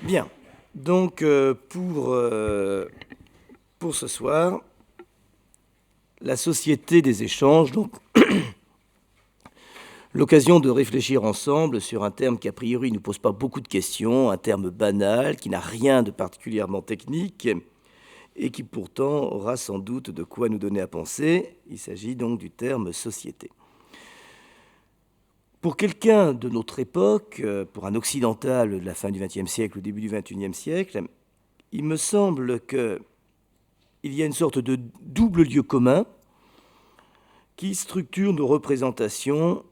Bien, donc pour ce soir, la société des échanges, donc l'occasion de réfléchir ensemble sur un terme qui a priori ne nous pose pas beaucoup de questions, un terme banal qui n'a rien de particulièrement technique et qui pourtant aura sans doute de quoi nous donner à penser. Il s'agit donc du terme société. Pour quelqu'un de notre époque, pour un occidental de la fin du XXe siècle, au début du XXIe siècle, il me semble qu'il y a une sorte de double lieu commun qui structure nos représentations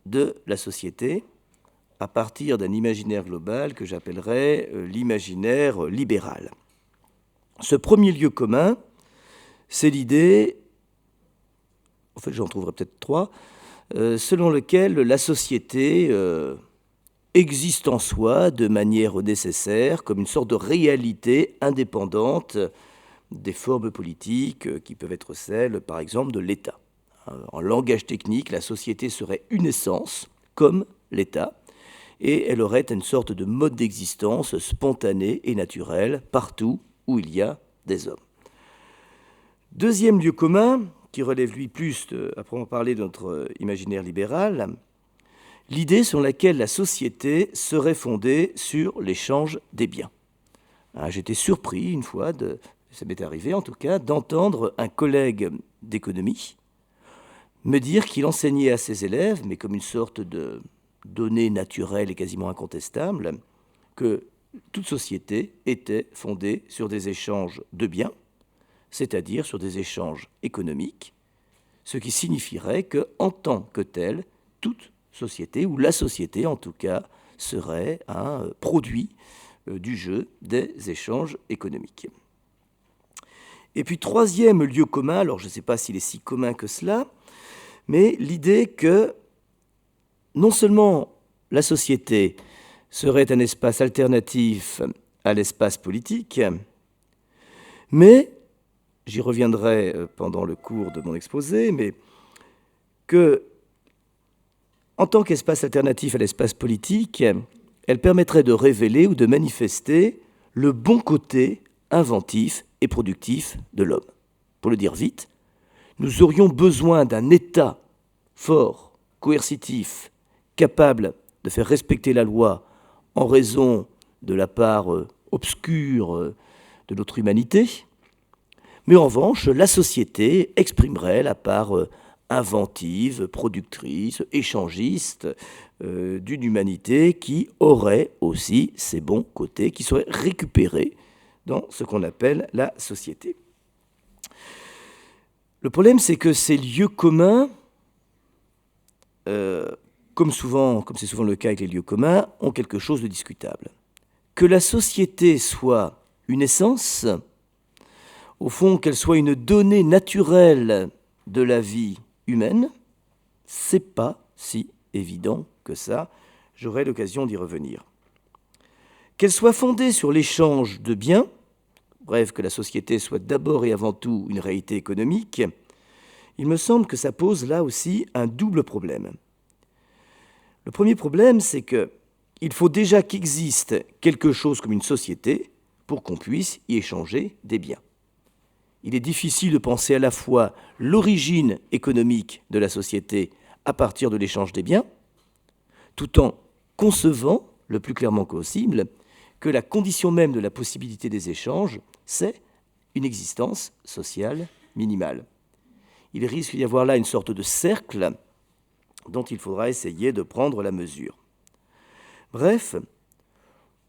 de la société à partir d'un imaginaire global que j'appellerais l'imaginaire libéral. Ce premier lieu commun, c'est l'idée, en fait j'en trouverai peut-être trois, selon lequel la société existe en soi de manière nécessaire, comme une sorte de réalité indépendante des formes politiques qui peuvent être celles, par exemple, de l'État. En langage technique, la société serait une essence, comme l'État, et elle aurait une sorte de mode d'existence spontané et naturel partout où il y a des hommes. Deuxième lieu commun, qui relève lui plus, à proprement parler, de notre imaginaire libéral, l'idée selon laquelle la société serait fondée sur l'échange des biens. J'étais surpris une fois, ça m'est arrivé en tout cas, d'entendre un collègue d'économie me dire qu'il enseignait à ses élèves, mais comme une sorte de donnée naturelle et quasiment incontestable, que toute société était fondée sur des échanges de biens, c'est-à-dire sur des échanges économiques, ce qui signifierait qu'en tant que telle, toute société, ou la société en tout cas, serait un produit du jeu des échanges économiques. Et puis troisième lieu commun, alors je ne sais pas s'il est si commun que cela, mais l'idée que non seulement la société serait un espace alternatif à l'espace politique, mais j'y reviendrai pendant le cours de mon exposé, mais que, en tant qu'espace alternatif à l'espace politique, elle permettrait de révéler ou de manifester le bon côté inventif et productif de l'homme. Pour le dire vite, nous aurions besoin d'un État fort, coercitif, capable de faire respecter la loi en raison de la part obscure de notre humanité. Mais en revanche, la société exprimerait la part inventive, productrice, échangiste d'une humanité qui aurait aussi ses bons côtés, qui seraient récupérés dans ce qu'on appelle la société. Le problème, c'est que ces lieux communs, comme c'est souvent le cas avec les lieux communs, ont quelque chose de discutable. Que la société soit une essence, au fond, qu'elle soit une donnée naturelle de la vie humaine, c'est pas si évident que ça. J'aurai l'occasion d'y revenir. Qu'elle soit fondée sur l'échange de biens, bref, que la société soit d'abord et avant tout une réalité économique, il me semble que ça pose là aussi un double problème. Le premier problème, c'est qu'il faut déjà qu'existe quelque chose comme une société pour qu'on puisse y échanger des biens. Il est difficile de penser à la fois l'origine économique de la société à partir de l'échange des biens, tout en concevant, le plus clairement possible, que la condition même de la possibilité des échanges, c'est une existence sociale minimale. Il risque d'y avoir là une sorte de cercle dont il faudra essayer de prendre la mesure. Bref,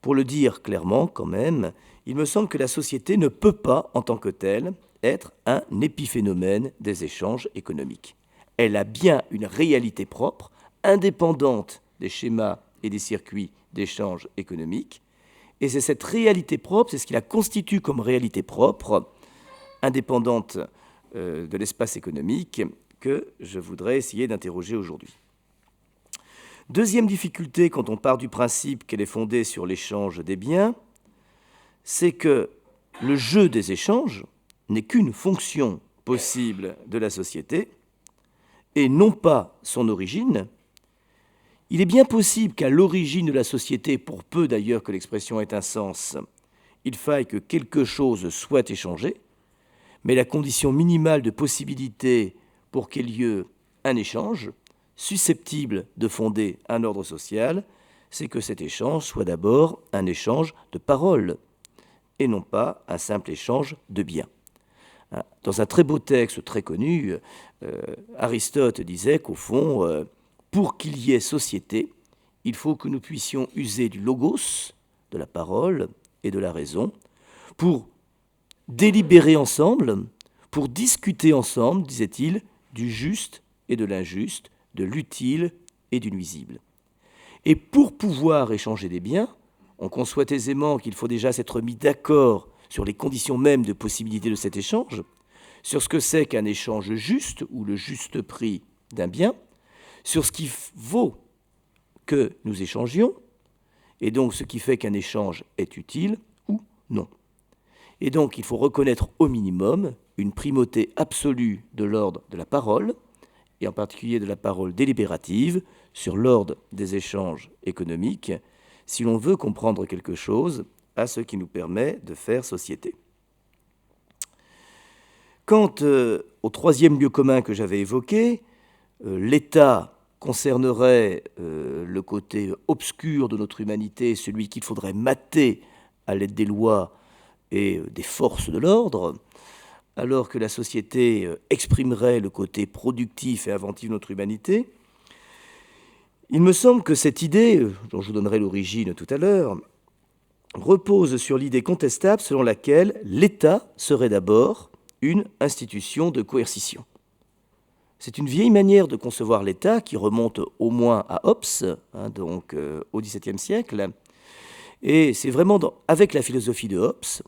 pour le dire clairement quand même, il me semble que la société ne peut pas, en tant que telle, être un épiphénomène des échanges économiques. Elle a bien une réalité propre, indépendante des schémas et des circuits d'échanges économiques, et c'est cette réalité propre, c'est ce qui la constitue comme réalité propre, indépendante de l'espace économique, que je voudrais essayer d'interroger aujourd'hui. Deuxième difficulté quand on part du principe qu'elle est fondée sur l'échange des biens, c'est que le jeu des échanges n'est qu'une fonction possible de la société et non pas son origine. Il est bien possible qu'à l'origine de la société, pour peu d'ailleurs que l'expression ait un sens, il faille que quelque chose soit échangé, mais la condition minimale de possibilité pour qu'ait lieu un échange, susceptible de fonder un ordre social, c'est que cet échange soit d'abord un échange de paroles, et non pas un simple échange de biens. Dans un très beau texte très connu, Aristote disait qu'au fond, pour qu'il y ait société, il faut que nous puissions user du logos, de la parole et de la raison, pour délibérer ensemble, pour discuter ensemble, disait-il, du juste et de l'injuste, de l'utile et du nuisible. Et pour pouvoir échanger des biens, on conçoit aisément qu'il faut déjà s'être mis d'accord sur les conditions mêmes de possibilité de cet échange, sur ce que c'est qu'un échange juste ou le juste prix d'un bien, sur ce qui vaut que nous échangions, et donc ce qui fait qu'un échange est utile ou non. Et donc il faut reconnaître au minimum une primauté absolue de l'ordre de la parole, et en particulier de la parole délibérative, sur l'ordre des échanges économiques, si l'on veut comprendre quelque chose à ce qui nous permet de faire société. Quant au troisième lieu commun que j'avais évoqué, l'État concernerait le côté obscur de notre humanité, celui qu'il faudrait mater à l'aide des lois et des forces de l'ordre, alors que la société exprimerait le côté productif et inventif de notre humanité. Il me semble que cette idée, dont je vous donnerai l'origine tout à l'heure, repose sur l'idée contestable selon laquelle l'État serait d'abord une institution de coercition. C'est une vieille manière de concevoir l'État qui remonte au moins à Hobbes, donc au XVIIe siècle, et c'est vraiment avec la philosophie de Hobbes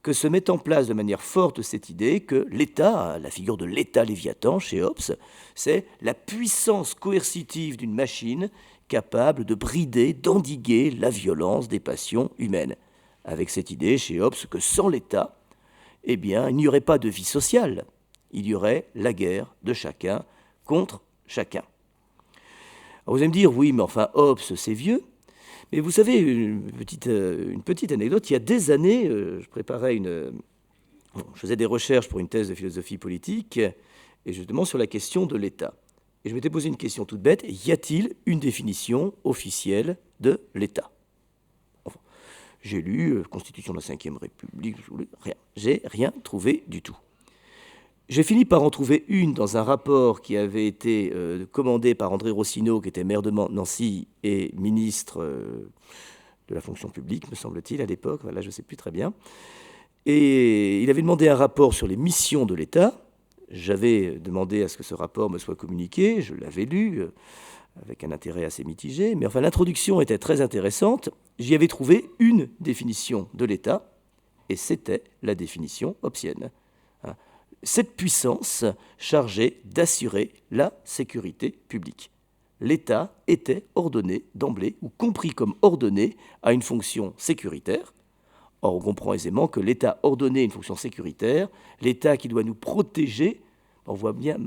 que se met en place de manière forte cette idée que l'État, la figure de l'État léviathan chez Hobbes, c'est la puissance coercitive d'une machine capable de brider, d'endiguer la violence des passions humaines. Avec cette idée chez Hobbes que sans l'État, eh bien, il n'y aurait pas de vie sociale, il y aurait la guerre de chacun contre chacun. Alors vous allez me dire, oui, mais enfin, Hobbes, c'est vieux. Mais vous savez, une petite anecdote, il y a des années, je faisais des recherches pour une thèse de philosophie politique, et justement sur la question de l'État. Et je m'étais posé une question toute bête, y a-t-il une définition officielle de l'État ? Enfin, j'ai lu Constitution de la Ve République, rien. J'ai rien trouvé du tout. J'ai fini par en trouver une dans un rapport qui avait été commandé par André Rossineau, qui était maire de Nancy et ministre de la fonction publique, me semble-t-il, à l'époque. Voilà, je ne sais plus très bien. Et il avait demandé un rapport sur les missions de l'État. J'avais demandé à ce que ce rapport me soit communiqué. Je l'avais lu avec un intérêt assez mitigé. Mais enfin, l'introduction était très intéressante. J'y avais trouvé une définition de l'État, et c'était la définition hobbesienne. Cette puissance chargée d'assurer la sécurité publique. L'État était ordonné d'emblée, ou compris comme ordonné, à une fonction sécuritaire. Or, on comprend aisément que l'État ordonné à une fonction sécuritaire, l'État qui doit nous protéger, on voit bien,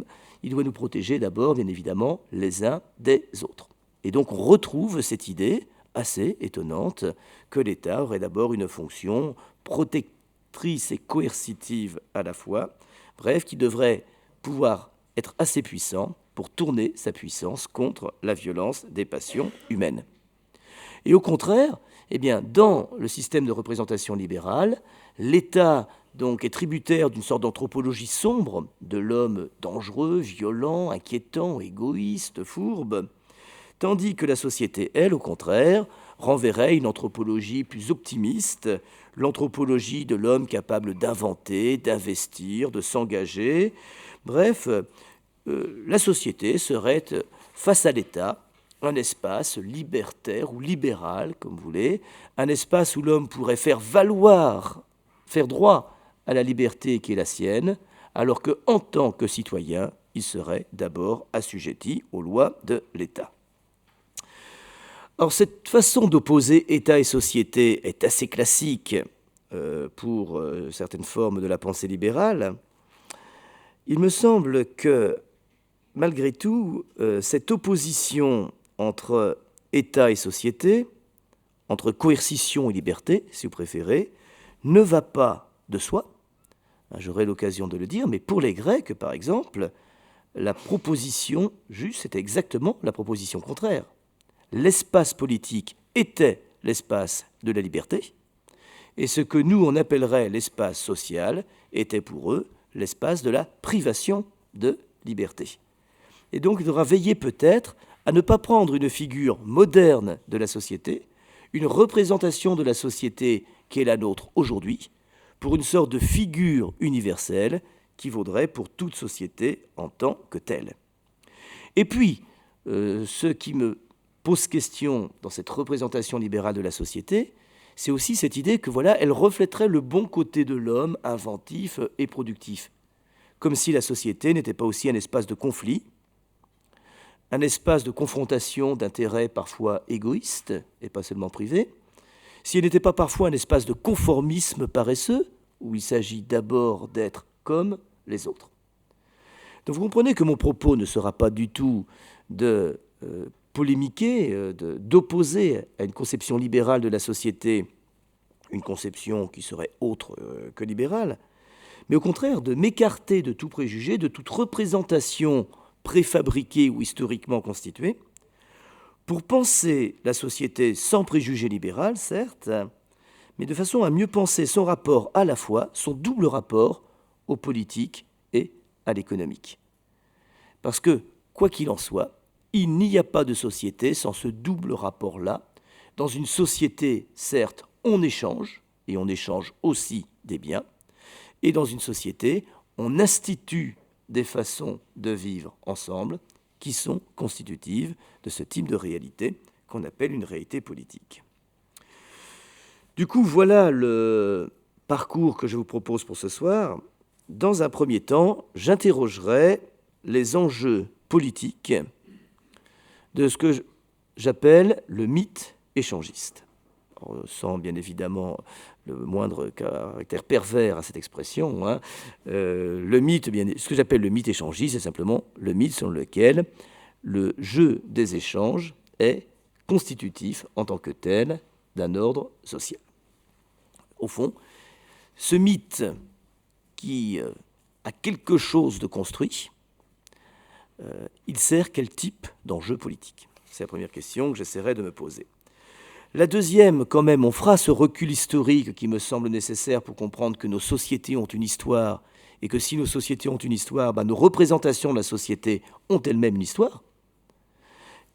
il doit nous protéger d'abord, bien évidemment, les uns des autres. Et donc, on retrouve cette idée assez étonnante que l'État aurait d'abord une fonction protectrice et coercitive à la fois, bref, qui devrait pouvoir être assez puissant pour tourner sa puissance contre la violence des passions humaines. Et au contraire, eh bien, dans le système de représentation libérale, l'État donc est tributaire d'une sorte d'anthropologie sombre de l'homme dangereux, violent, inquiétant, égoïste, fourbe, tandis que la société, elle, au contraire, renverrait une anthropologie plus optimiste, l'anthropologie de l'homme capable d'inventer, d'investir, de s'engager. Bref, la société serait, face à l'État, un espace libertaire ou libéral, comme vous voulez, un espace où l'homme pourrait faire valoir, faire droit à la liberté qui est la sienne, alors qu'en tant que citoyen, il serait d'abord assujetti aux lois de l'État. Alors cette façon d'opposer État et société est assez classique pour certaines formes de la pensée libérale. Il me semble que, malgré tout, cette opposition entre État et société, entre coercition et liberté, si vous préférez, ne va pas de soi. J'aurai l'occasion de le dire, mais pour les Grecs, par exemple, la proposition juste était exactement la proposition contraire. L'espace politique était l'espace de la liberté, et ce que nous, on appellerait l'espace social, était pour eux l'espace de la privation de liberté. Et donc, il faudra veiller peut-être à ne pas prendre une figure moderne de la société, une représentation de la société qui est la nôtre aujourd'hui, pour une sorte de figure universelle qui vaudrait pour toute société en tant que telle. Et puis, ce qui me pose question dans cette représentation libérale de la société, c'est aussi cette idée que voilà, elle reflèterait le bon côté de l'homme inventif et productif, comme si la société n'était pas aussi un espace de conflit, un espace de confrontation d'intérêts parfois égoïstes et pas seulement privés, si elle n'était pas parfois un espace de conformisme paresseux, où il s'agit d'abord d'être comme les autres. Donc vous comprenez que mon propos ne sera pas du tout de polémiquer, d'opposer à une conception libérale de la société une conception qui serait autre que libérale, mais au contraire de m'écarter de tout préjugé, de toute représentation préfabriquée ou historiquement constituée, pour penser la société sans préjugé libéral, certes, mais de façon à mieux penser son rapport à la fois, son double rapport au politique et à l'économique. Parce que, quoi qu'il en soit, il n'y a pas de société sans ce double rapport-là. Dans une société, certes, on échange, et on échange aussi des biens, et dans une société, on institue des façons de vivre ensemble qui sont constitutives de ce type de réalité qu'on appelle une réalité politique. Du coup, voilà le parcours que je vous propose pour ce soir. Dans un premier temps, j'interrogerai les enjeux politiques de ce que j'appelle le mythe échangiste. Sans bien évidemment le moindre caractère pervers à cette expression, hein. Le mythe, ce que j'appelle le mythe échangiste, c'est simplement le mythe selon lequel le jeu des échanges est constitutif en tant que tel d'un ordre social. Au fond, ce mythe qui a quelque chose de construit, il sert quel type d'enjeu politique? C'est la première question que j'essaierai de me poser. La deuxième, quand même, on fera ce recul historique qui me semble nécessaire pour comprendre que nos sociétés ont une histoire et que si nos sociétés ont une histoire, nos représentations de la société ont elles-mêmes une histoire.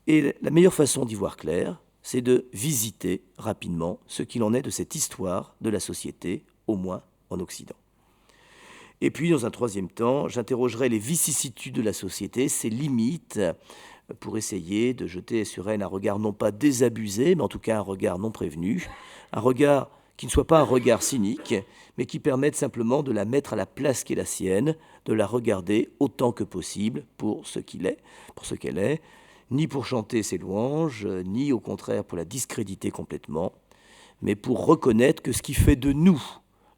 Et la meilleure façon d'y voir clair, c'est de visiter rapidement ce qu'il en est de cette histoire de la société, au moins en Occident. Et puis, dans un troisième temps, j'interrogerai les vicissitudes de la société, ses limites, pour essayer de jeter sur elle un regard non pas désabusé, mais en tout cas un regard non prévenu, un regard qui ne soit pas un regard cynique, mais qui permette simplement de la mettre à la place qui est la sienne, de la regarder autant que possible pour ce qu'il est, pour ce qu'elle est, ni pour chanter ses louanges, ni au contraire pour la discréditer complètement, mais pour reconnaître que ce qui fait de nous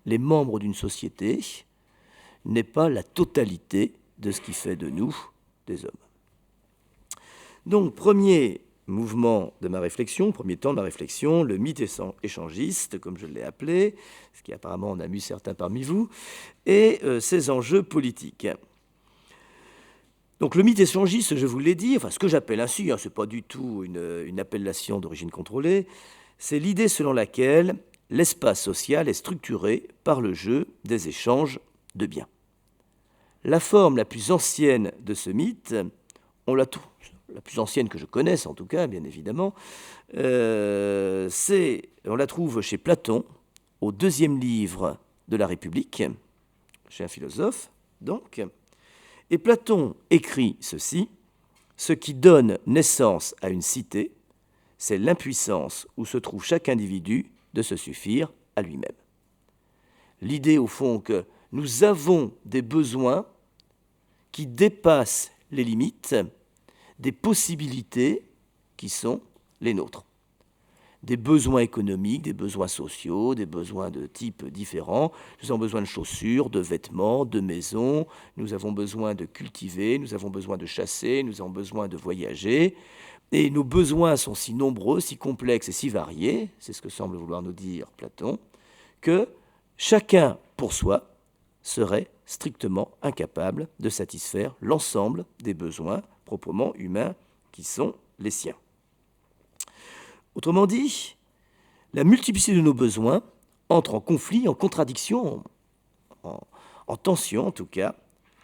les membres d'une société n'est pas la totalité de ce qui fait de nous des hommes. Donc, premier mouvement de ma réflexion, premier temps de ma réflexion, le mythe échangiste, comme je l'ai appelé, ce qui apparemment en amuse certains parmi vous, et ses enjeux politiques. Donc le mythe échangiste, je vous l'ai dit, enfin ce que j'appelle ainsi, ce n'est pas du tout une appellation d'origine contrôlée, c'est l'idée selon laquelle l'espace social est structuré par le jeu des échanges de biens. La forme la plus ancienne de ce mythe, la plus ancienne que je connaisse en tout cas, bien évidemment, on la trouve chez Platon, au 2e livre de la République, chez un philosophe, donc. Et Platon écrit ceci: « Ce qui donne naissance à une cité, c'est l'impuissance où se trouve chaque individu de se suffire à lui-même. » L'idée, au fond, que nous avons des besoins qui dépassent les limites des possibilités qui sont les nôtres. Des besoins économiques, des besoins sociaux, des besoins de types différents. Nous avons besoin de chaussures, de vêtements, de maisons. Nous avons besoin de cultiver, nous avons besoin de chasser, nous avons besoin de voyager. et nos besoins sont si nombreux, si complexes et si variés, c'est ce que semble vouloir nous dire Platon, que chacun pour soi serait strictement incapable de satisfaire l'ensemble des besoins proprement humains qui sont les siens. Autrement dit, la multiplicité de nos besoins entre en conflit, en contradiction, en tension en tout cas,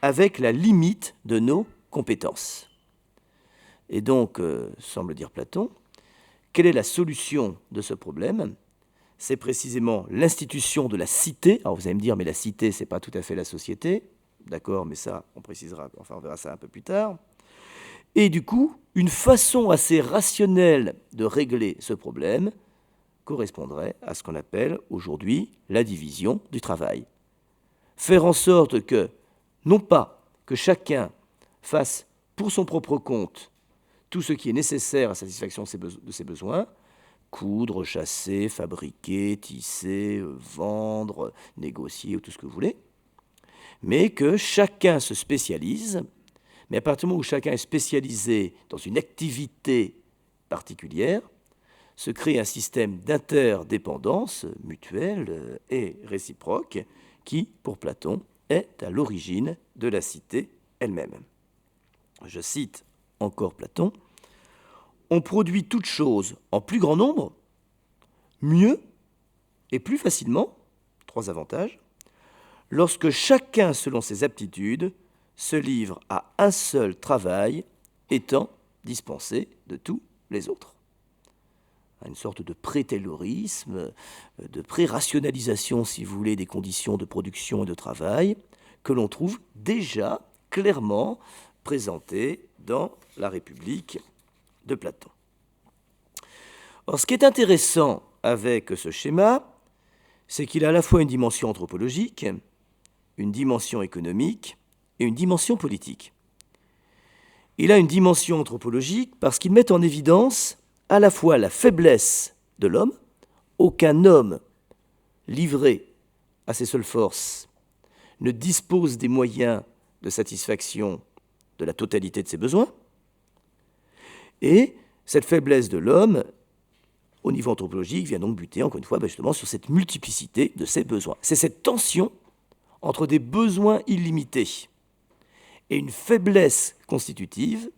avec la limite de nos compétences. Et donc, semble dire Platon, quelle est la solution de ce problème ? C'est précisément l'institution de la cité. Alors vous allez me dire, mais la cité, ce n'est pas tout à fait la société. D'accord, mais ça, on précisera, enfin on verra ça un peu plus tard. Et du coup, une façon assez rationnelle de régler ce problème correspondrait à ce qu'on appelle aujourd'hui la division du travail. Faire en sorte que, non pas que chacun fasse pour son propre compte tout ce qui est nécessaire à la satisfaction de ses besoins, coudre, chasser, fabriquer, tisser, vendre, négocier, ou tout ce que vous voulez, mais que chacun se spécialise, mais à partir du moment où chacun est spécialisé dans une activité particulière, se crée un système d'interdépendance mutuelle et réciproque qui, pour Platon, est à l'origine de la cité elle-même. Je cite encore Platon, « On produit toute chose en plus grand nombre, mieux et plus facilement, trois avantages, lorsque chacun, selon ses aptitudes, se livre à un seul travail, étant dispensé de tous les autres. » Une sorte de pré-taylorisme, de pré-rationalisation, si vous voulez, des conditions de production et de travail, que l'on trouve déjà clairement présenté dans la République de Platon. Or, ce qui est intéressant avec ce schéma, c'est qu'il a à la fois une dimension anthropologique, une dimension économique et une dimension politique. Il a une dimension anthropologique parce qu'il met en évidence à la fois la faiblesse de l'homme, aucun homme livré à ses seules forces ne dispose des moyens de satisfaction de la totalité de ses besoins, et cette faiblesse de l'homme, au niveau anthropologique, vient donc buter, encore une fois, justement, sur cette multiplicité de ses besoins. C'est cette tension entre des besoins illimités et une faiblesse constitutive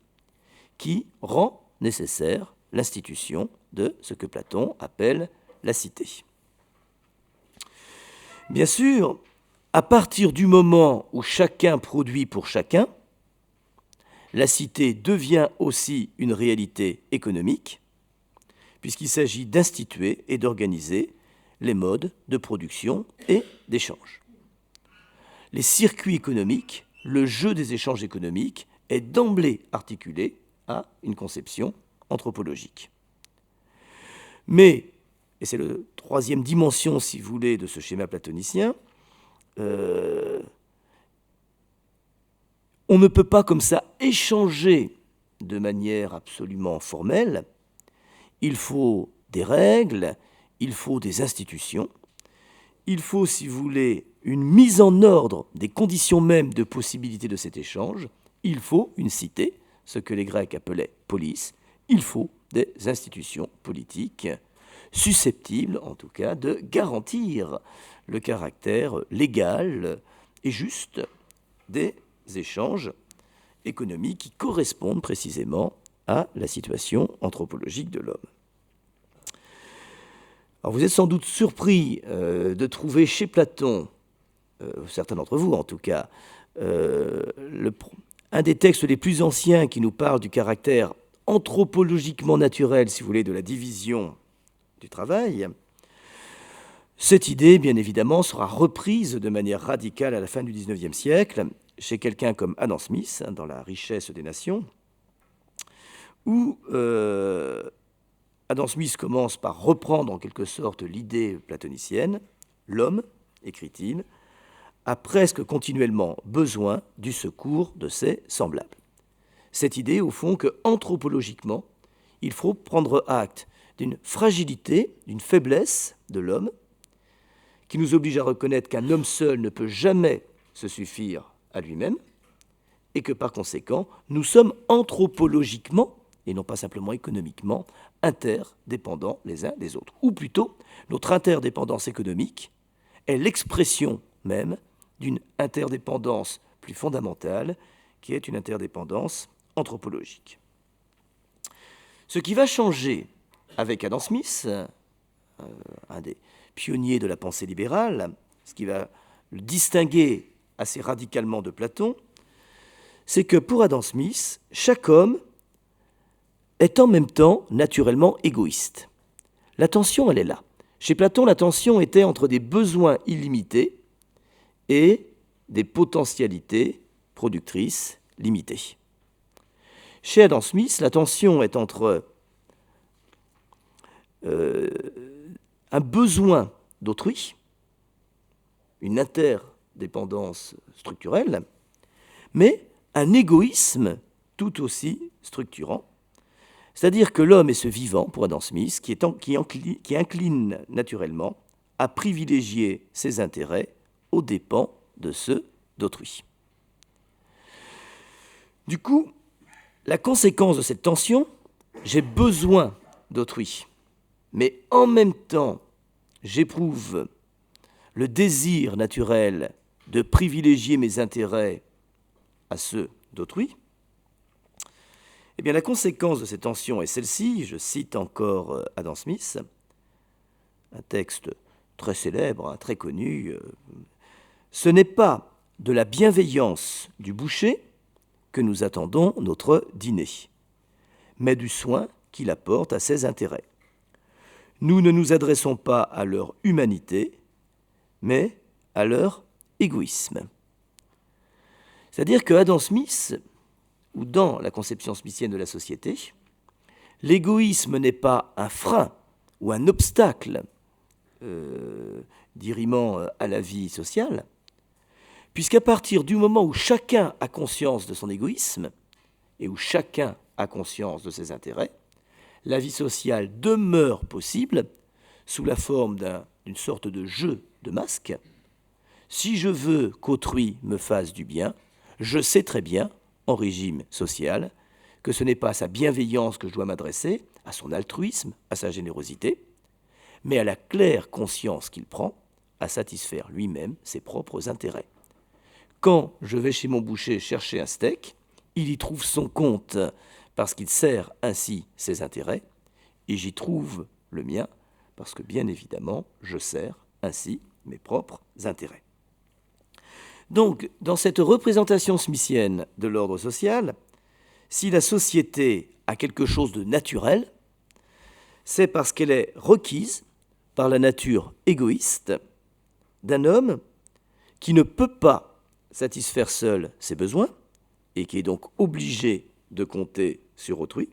qui rend nécessaire l'institution de ce que Platon appelle la cité. Bien sûr, à partir du moment où chacun produit pour chacun, la cité devient aussi une réalité économique, puisqu'il s'agit d'instituer et d'organiser les modes de production et d'échange. Les circuits économiques, le jeu des échanges économiques est d'emblée articulé à une conception anthropologique. Mais, et c'est la troisième dimension, si vous voulez, de ce schéma platonicien, on ne peut pas comme ça échanger de manière absolument formelle. Il faut des règles, il faut des institutions, il faut, si vous voulez, une mise en ordre des conditions mêmes de possibilité de cet échange, il faut une cité, ce que les Grecs appelaient polis, il faut des institutions politiques susceptibles, en tout cas, de garantir le caractère légal et juste des échanges économiques qui correspondent précisément à la situation anthropologique de l'homme. Alors vous êtes sans doute surpris de trouver chez Platon, certains d'entre vous en tout cas, un des textes les plus anciens qui nous parle du caractère anthropologiquement naturel, si vous voulez, de la division du travail. Cette idée, bien évidemment, sera reprise de manière radicale à la fin du XIXe siècle chez quelqu'un comme Adam Smith, dans La richesse des nations, où Adam Smith commence par reprendre en quelque sorte l'idée platonicienne. L'homme, écrit-il, a presque continuellement besoin du secours de ses semblables. Cette idée, au fond, que anthropologiquement, il faut prendre acte d'une fragilité, d'une faiblesse de l'homme, qui nous oblige à reconnaître qu'un homme seul ne peut jamais se suffire à lui-même, et que par conséquent, nous sommes anthropologiquement et non pas simplement économiquement, interdépendants les uns des autres. Ou plutôt, notre interdépendance économique est l'expression même d'une interdépendance plus fondamentale, qui est une interdépendance anthropologique. Ce qui va changer avec Adam Smith, un des pionniers de la pensée libérale, ce qui va le distinguer assez radicalement de Platon, c'est que pour Adam Smith, chaque homme est en même temps naturellement égoïste. La tension, elle est là. Chez Platon, la tension était entre des besoins illimités et des potentialités productrices limitées. Chez Adam Smith, la tension est entre un besoin d'autrui, une interdépendance structurelle, mais un égoïsme tout aussi structurant. C'est-à-dire que l'homme est ce vivant, pour Adam Smith, qui incline naturellement à privilégier ses intérêts aux dépens de ceux d'autrui. Du coup, la conséquence de cette tension, j'ai besoin d'autrui, mais en même temps, j'éprouve le désir naturel de privilégier mes intérêts à ceux d'autrui. Eh bien, la conséquence de cette tension est celle-ci, je cite encore Adam Smith, un texte très célèbre, très connu, ce n'est pas de la bienveillance du boucher que nous attendons notre dîner, mais du soin qu'il apporte à ses intérêts. Nous ne nous adressons pas à leur humanité, mais à leur égoïsme. C'est-à-dire que Adam Smith, ou dans la conception smithienne de la société, l'égoïsme n'est pas un frein ou un obstacle dirimant à la vie sociale, puisqu'à partir du moment où chacun a conscience de son égoïsme et où chacun a conscience de ses intérêts, la vie sociale demeure possible sous la forme d'une sorte de jeu de masques. Si je veux qu'autrui me fasse du bien, je sais très bien, en régime social, que ce n'est pas à sa bienveillance que je dois m'adresser, à son altruisme, à sa générosité, mais à la claire conscience qu'il prend à satisfaire lui-même ses propres intérêts. Quand je vais chez mon boucher chercher un steak, il y trouve son compte parce qu'il sert ainsi ses intérêts, et j'y trouve le mien parce que, bien évidemment, je sers ainsi mes propres intérêts. Donc, dans cette représentation smithienne de l'ordre social, si la société a quelque chose de naturel, c'est parce qu'elle est requise par la nature égoïste d'un homme qui ne peut pas satisfaire seul ses besoins et qui est donc obligé de compter sur autrui,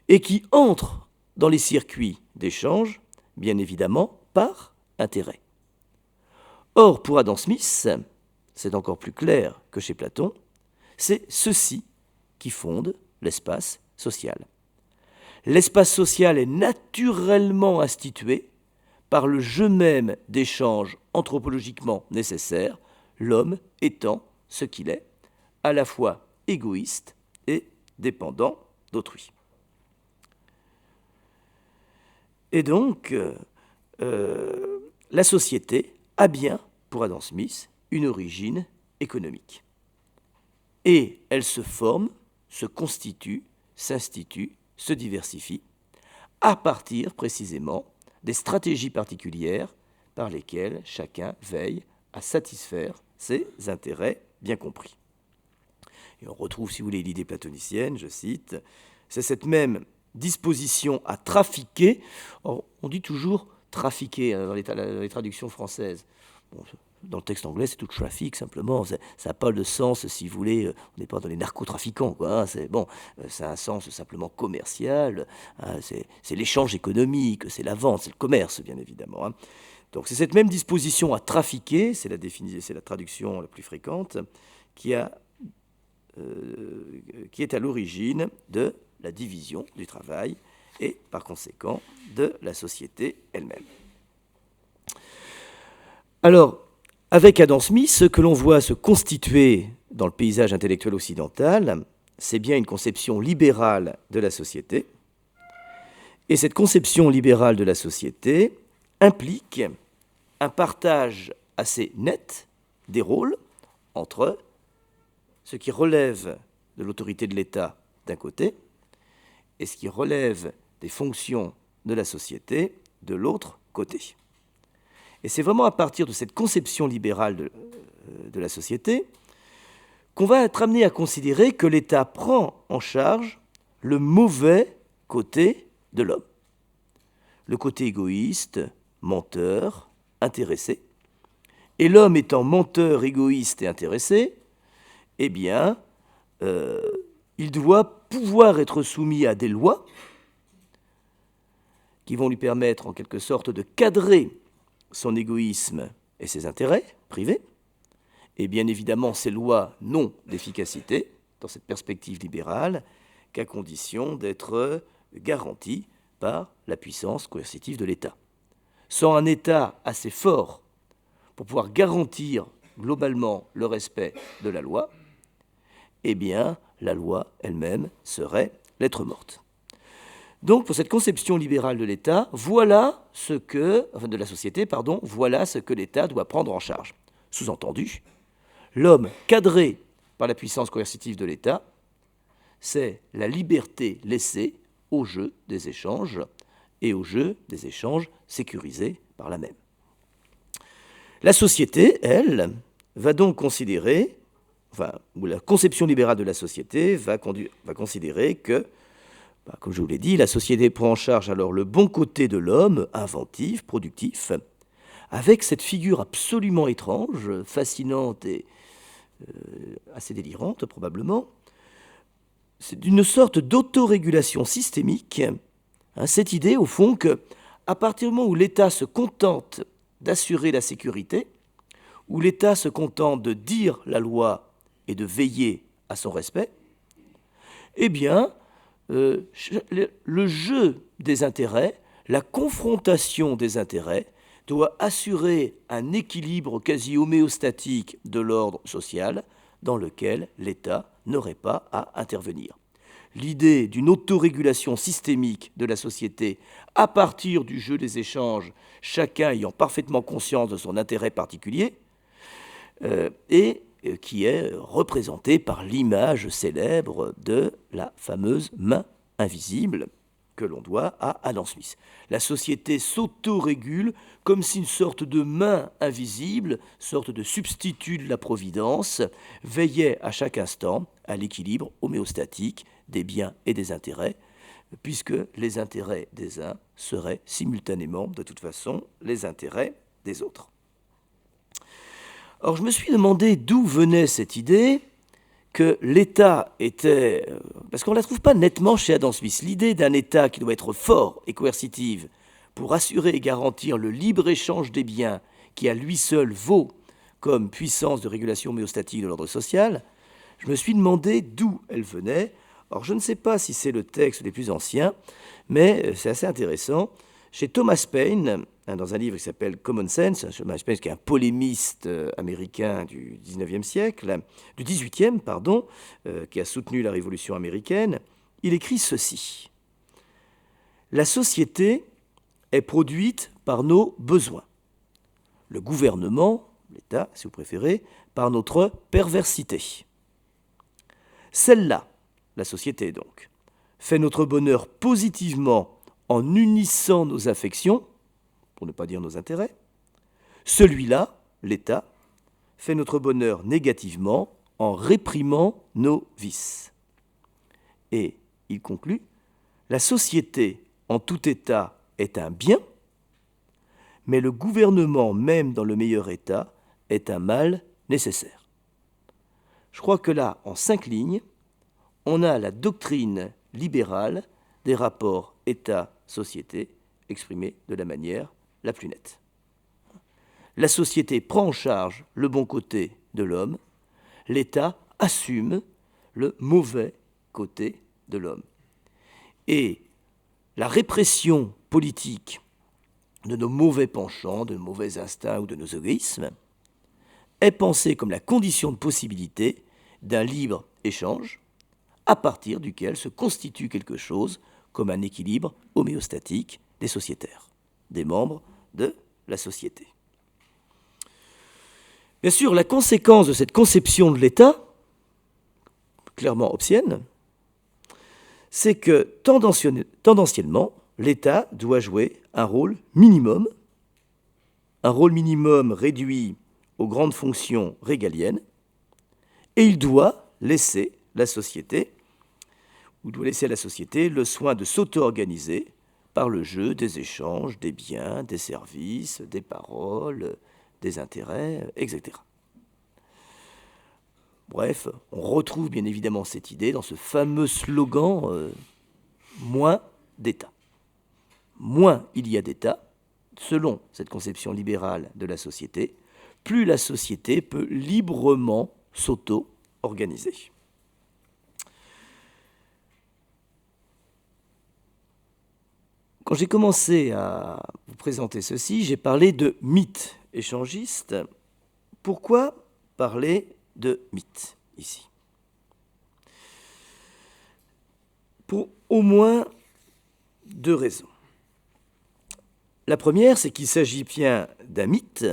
et qui entre dans les circuits d'échange, bien évidemment, par intérêt. Or, pour Adam Smith, c'est encore plus clair que chez Platon, c'est ceci qui fonde l'espace social. L'espace social est naturellement institué par le jeu même d'échanges anthropologiquement nécessaires, l'homme étant ce qu'il est, à la fois égoïste et dépendant d'autrui. Et donc, la société a bien, pour Adam Smith, une origine économique. Et elle se forme, se constitue, s'institue, se diversifie, à partir précisément des stratégies particulières par lesquelles chacun veille à satisfaire ses intérêts bien compris. Et on retrouve, si vous voulez, l'idée platonicienne, je cite, c'est cette même disposition à trafiquer. Or, on dit toujours trafiquer dans les traductions françaises. Bon, dans le texte anglais, c'est tout trafic, simplement. Ça n'a pas de sens, si vous voulez, on n'est pas dans les narcotrafiquants, quoi. Ça a un sens simplement commercial. Hein, c'est l'échange économique, c'est la vente, c'est le commerce, bien évidemment. Hein. Donc, c'est cette même disposition à trafiquer, c'est la traduction la plus fréquente, qui est à l'origine de la division du travail et, par conséquent, de la société elle-même. Alors, avec Adam Smith, ce que l'on voit se constituer dans le paysage intellectuel occidental, c'est bien une conception libérale de la société. Et cette conception libérale de la société implique un partage assez net des rôles entre ce qui relève de l'autorité de l'État d'un côté et ce qui relève des fonctions de la société de l'autre côté. Et c'est vraiment à partir de cette conception libérale de la société qu'on va être amené à considérer que l'État prend en charge le mauvais côté de l'homme. Le côté égoïste, menteur, intéressé. Et l'homme étant menteur, égoïste et intéressé, eh bien, il doit pouvoir être soumis à des lois qui vont lui permettre en quelque sorte de cadrer son égoïsme et ses intérêts privés. Et bien évidemment, ces lois n'ont d'efficacité, dans cette perspective libérale, qu'à condition d'être garanties par la puissance coercitive de l'État. Sans un État assez fort pour pouvoir garantir globalement le respect de la loi, eh bien, la loi elle-même serait lettre morte. Donc, pour cette conception libérale de l'État, voilà ce que l'État doit prendre en charge. Sous-entendu, l'homme cadré par la puissance coercitive de l'État, c'est la liberté laissée au jeu des échanges et au jeu des échanges sécurisés par la même. La société, elle, va donc considérer, ou la conception libérale de la société va considérer que, comme je vous l'ai dit, la société prend en charge alors le bon côté de l'homme, inventif, productif, avec cette figure absolument étrange, fascinante et assez délirante probablement, c'est d'une sorte d'autorégulation systémique, cette idée au fond qu'à partir du moment où l'État se contente d'assurer la sécurité, où l'État se contente de dire la loi et de veiller à son respect, eh bien, le jeu des intérêts, la confrontation des intérêts, doit assurer un équilibre quasi homéostatique de l'ordre social dans lequel l'État n'aurait pas à intervenir. L'idée d'une autorégulation systémique de la société à partir du jeu des échanges, chacun ayant parfaitement conscience de son intérêt particulier, et qui est représentée par l'image célèbre de la fameuse main invisible que l'on doit à Adam Smith. La société s'autorégule comme si une sorte de main invisible, sorte de substitut de la providence, veillait à chaque instant à l'équilibre homéostatique des biens et des intérêts, puisque les intérêts des uns seraient simultanément, de toute façon, les intérêts des autres. Or, je me suis demandé d'où venait cette idée que l'État était... Parce qu'on ne la trouve pas nettement chez Adam Smith. L'idée d'un État qui doit être fort et coercitif pour assurer et garantir le libre-échange des biens qui à lui seul vaut comme puissance de régulation homéostatique de l'ordre social, je me suis demandé d'où elle venait. Or, je ne sais pas si c'est le texte des plus anciens, mais c'est assez intéressant. Chez Thomas Paine, dans un livre qui s'appelle Common Sense, Thomas Paine qui est un polémiste américain du 19e siècle, du 18e, pardon, qui a soutenu la Révolution américaine, il écrit ceci. La société est produite par nos besoins. Le gouvernement, l'État, si vous préférez, par notre perversité. Celle-là, la société donc, fait notre bonheur positivement en unissant nos affections, pour ne pas dire nos intérêts. Celui-là, l'État, fait notre bonheur négativement en réprimant nos vices. Et il conclut, la société en tout état est un bien, mais le gouvernement, même dans le meilleur état, est un mal nécessaire. Je crois que là, en 5 lignes, on a la doctrine libérale des rapports État-société exprimée de la manière la plus nette. La société prend en charge le bon côté de l'homme, l'État assume le mauvais côté de l'homme. Et la répression politique de nos mauvais penchants, de nos mauvais instincts ou de nos égoïsmes est pensée comme la condition de possibilité d'un libre échange à partir duquel se constitue quelque chose comme un équilibre homéostatique des sociétaires, des membres de la société. Bien sûr, la conséquence de cette conception de l'État, clairement hobbesienne, c'est que tendanciellement, l'État doit jouer un rôle minimum réduit aux grandes fonctions régaliennes, et il doit laisser à la société le soin de s'auto-organiser par le jeu des échanges, des biens, des services, des paroles, des intérêts, etc. Bref, on retrouve bien évidemment cette idée dans ce fameux slogan moins d'État. Moins il y a d'État, selon cette conception libérale de la société, plus la société peut librement s'auto-organiser. Quand j'ai commencé à vous présenter ceci, j'ai parlé de mythe échangiste. Pourquoi parler de mythe ici? Pour au moins deux raisons. La première, c'est qu'il s'agit bien d'un mythe,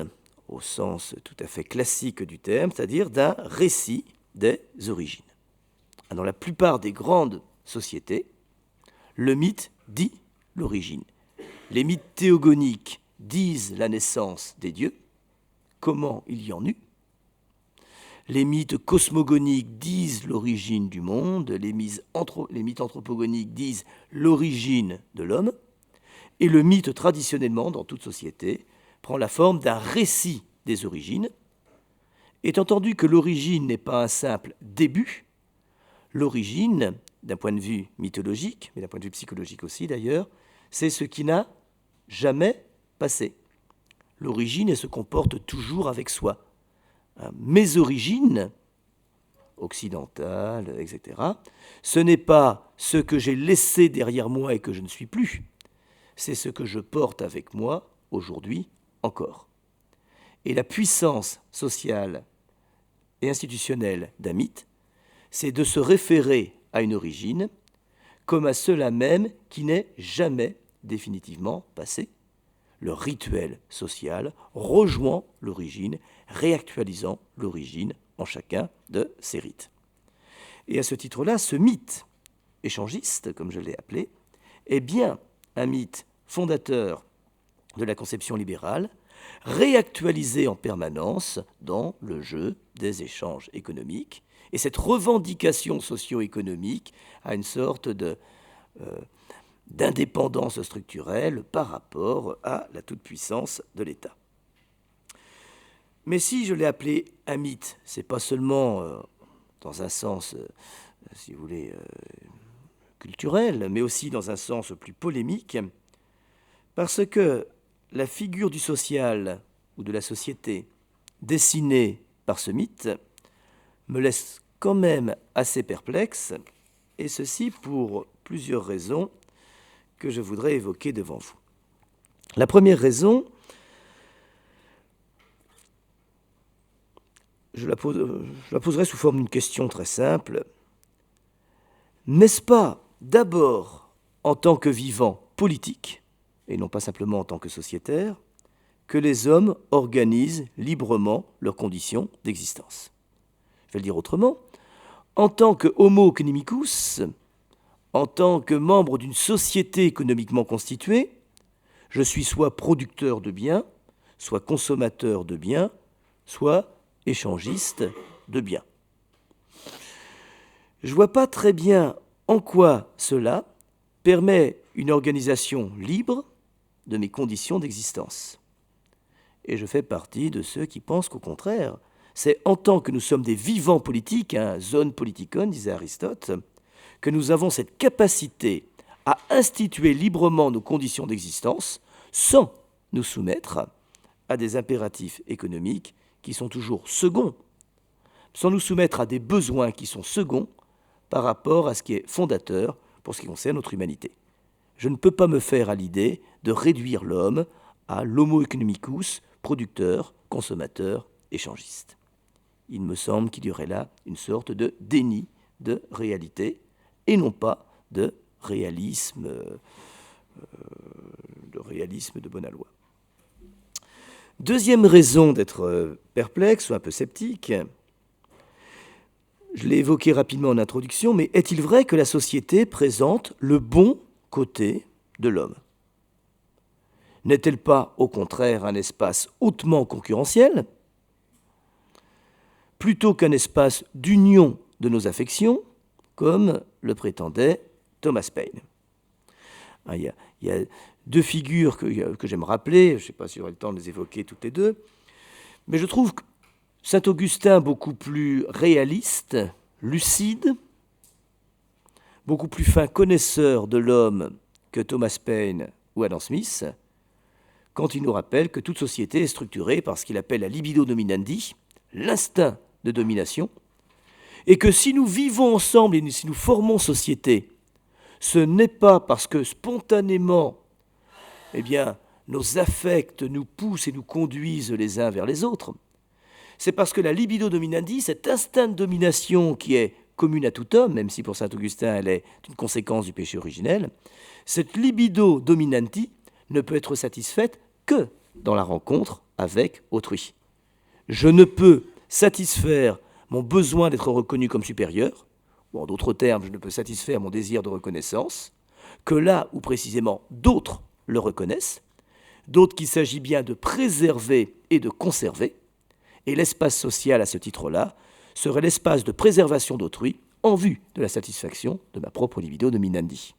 au sens tout à fait classique du terme, c'est-à-dire d'un récit des origines. Dans la plupart des grandes sociétés, le mythe dit l'origine. Les mythes théogoniques disent la naissance des dieux, comment il y en eut. Les mythes cosmogoniques disent l'origine du monde, les mythes anthropogoniques disent l'origine de l'homme, et le mythe, traditionnellement, dans toute société, prend la forme d'un récit des origines. Étant entendu que l'origine n'est pas un simple début, l'origine, d'un point de vue mythologique, mais d'un point de vue psychologique aussi d'ailleurs, c'est ce qui n'a jamais passé. L'origine, elle se comporte toujours avec soi. Mes origines, occidentales, etc., ce n'est pas ce que j'ai laissé derrière moi et que je ne suis plus, c'est ce que je porte avec moi aujourd'hui encore. Et la puissance sociale et institutionnelle d'un mythe, c'est de se référer à une origine comme à cela même qui n'est jamais définitivement passé. Le rituel social rejoint l'origine, réactualisant l'origine en chacun de ces rites. Et à ce titre-là, ce mythe échangiste, comme je l'ai appelé, est bien un mythe fondateur de la conception libérale, réactualisé en permanence dans le jeu des échanges économiques. Et cette revendication socio-économique a une sorte d'indépendance structurelle par rapport à la toute-puissance de l'État. Mais si je l'ai appelé un mythe, c'est pas seulement dans un sens, si vous voulez, culturel, mais aussi dans un sens plus polémique, parce que la figure du social ou de la société dessinée par ce mythe me laisse quand même assez perplexe, et ceci pour plusieurs raisons que je voudrais évoquer devant vous. La première raison, je la poserai sous forme d'une question très simple. N'est-ce pas d'abord en tant que vivant politique, et non pas simplement en tant que sociétaire, que les hommes organisent librement leurs conditions d'existence? Je vais le dire autrement. En tant que homo economicus, en tant que membre d'une société économiquement constituée, je suis soit producteur de biens, soit consommateur de biens, soit échangiste de biens. Je ne vois pas très bien en quoi cela permet une organisation libre de mes conditions d'existence. Et je fais partie de ceux qui pensent qu'au contraire, c'est en tant que nous sommes des vivants politiques, zone politikon, disait Aristote, que nous avons cette capacité à instituer librement nos conditions d'existence sans nous soumettre à des impératifs économiques qui sont toujours seconds, sans nous soumettre à des besoins qui sont seconds par rapport à ce qui est fondateur pour ce qui concerne notre humanité. Je ne peux pas me faire à l'idée de réduire l'homme à l'homo economicus, producteur, consommateur, échangiste. Il me semble qu'il y aurait là une sorte de déni de réalité, et non pas de réalisme de Bonalois. Deuxième raison d'être perplexe ou un peu sceptique, je l'ai évoqué rapidement en introduction, mais est-il vrai que la société présente le bon côté de l'homme? N'est-elle pas, au contraire, un espace hautement concurrentiel, plutôt qu'un espace d'union de nos affections, comme le prétendait Thomas Paine? Il y a deux figures que j'aime rappeler, je ne sais pas si j'aurai le temps de les évoquer toutes les deux, mais je trouve que Saint-Augustin beaucoup plus réaliste, lucide, beaucoup plus fin connaisseur de l'homme que Thomas Paine ou Adam Smith, quand il nous rappelle que toute société est structurée par ce qu'il appelle la libido dominandi, l'instinct de domination, et que si nous vivons ensemble et si nous formons société, ce n'est pas parce que spontanément, nos affects nous poussent et nous conduisent les uns vers les autres. C'est parce que la libido dominandi, cet instinct de domination qui est commune à tout homme, même si pour Saint-Augustin elle est une conséquence du péché originel, cette libido dominandi ne peut être satisfaite que dans la rencontre avec autrui. Je ne peux satisfaire mon besoin d'être reconnu comme supérieur, ou en d'autres termes, je ne peux satisfaire mon désir de reconnaissance, que là où précisément d'autres le reconnaissent, d'autres qu'il s'agit bien de préserver et de conserver, et l'espace social à ce titre-là serait l'espace de préservation d'autrui en vue de la satisfaction de ma propre libido dominandi.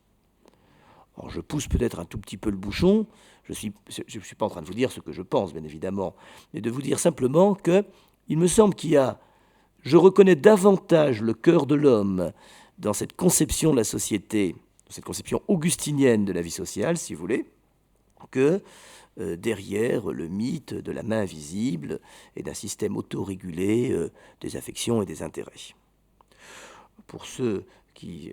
Alors je pousse peut-être un tout petit peu le bouchon, je ne suis pas en train de vous dire ce que je pense, bien évidemment, mais de vous dire simplement qu'il me semble je reconnais davantage le cœur de l'homme dans cette conception de la société, dans cette conception augustinienne de la vie sociale, si vous voulez, que derrière le mythe de la main invisible et d'un système autorégulé des affections et des intérêts. Pour ceux qui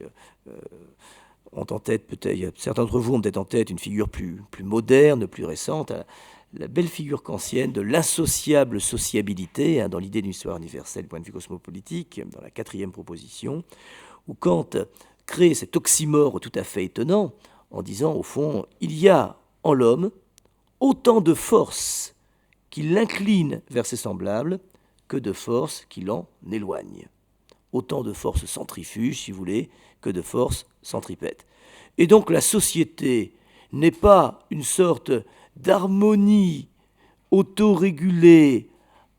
ont en tête, peut-être, certains d'entre vous ont peut-être en tête une figure plus moderne, plus récente, la belle figure kantienne de l'associable sociabilité, dans l'idée d'une histoire universelle du point de vue cosmopolitique, dans la 4e proposition, où Kant crée cet oxymore tout à fait étonnant en disant, au fond, il y a en l'homme autant de force qui l'incline vers ses semblables que de force qui l'en éloigne. Autant de forces centrifuges, si vous voulez, que de forces centripètes. Et donc la société n'est pas une sorte d'harmonie autorégulée,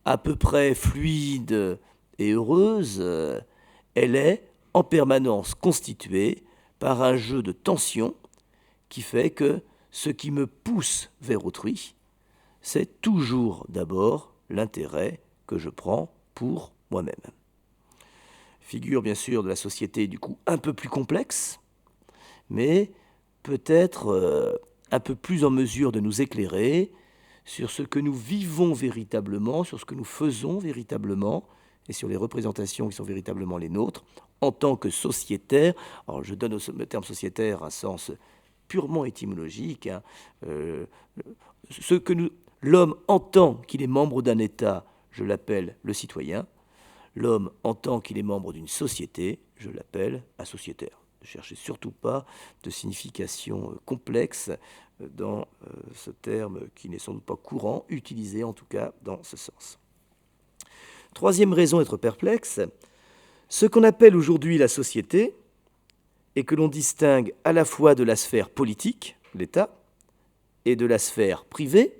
à peu près fluide et heureuse, elle est en permanence constituée par un jeu de tension qui fait que ce qui me pousse vers autrui, c'est toujours d'abord l'intérêt que je prends pour moi-même. Figure bien sûr de la société du coup un peu plus complexe, mais peut-être un peu plus en mesure de nous éclairer sur ce que nous vivons véritablement, sur ce que nous faisons véritablement, et sur les représentations qui sont véritablement les nôtres, en tant que sociétaire. Alors je donne au terme sociétaire un sens purement étymologique. Ce que l'homme en tant qu'il est membre d'un État, je l'appelle le citoyen. L'homme en tant qu'il est membre d'une société, je l'appelle un sociétaire. Ne cherchez surtout pas de signification complexe dans ce terme qui n'est sans doute pas courant, utilisé en tout cas dans ce sens. Troisième raison d'être perplexe, ce qu'on appelle aujourd'hui la société et que l'on distingue à la fois de la sphère politique, l'État, et de la sphère privée,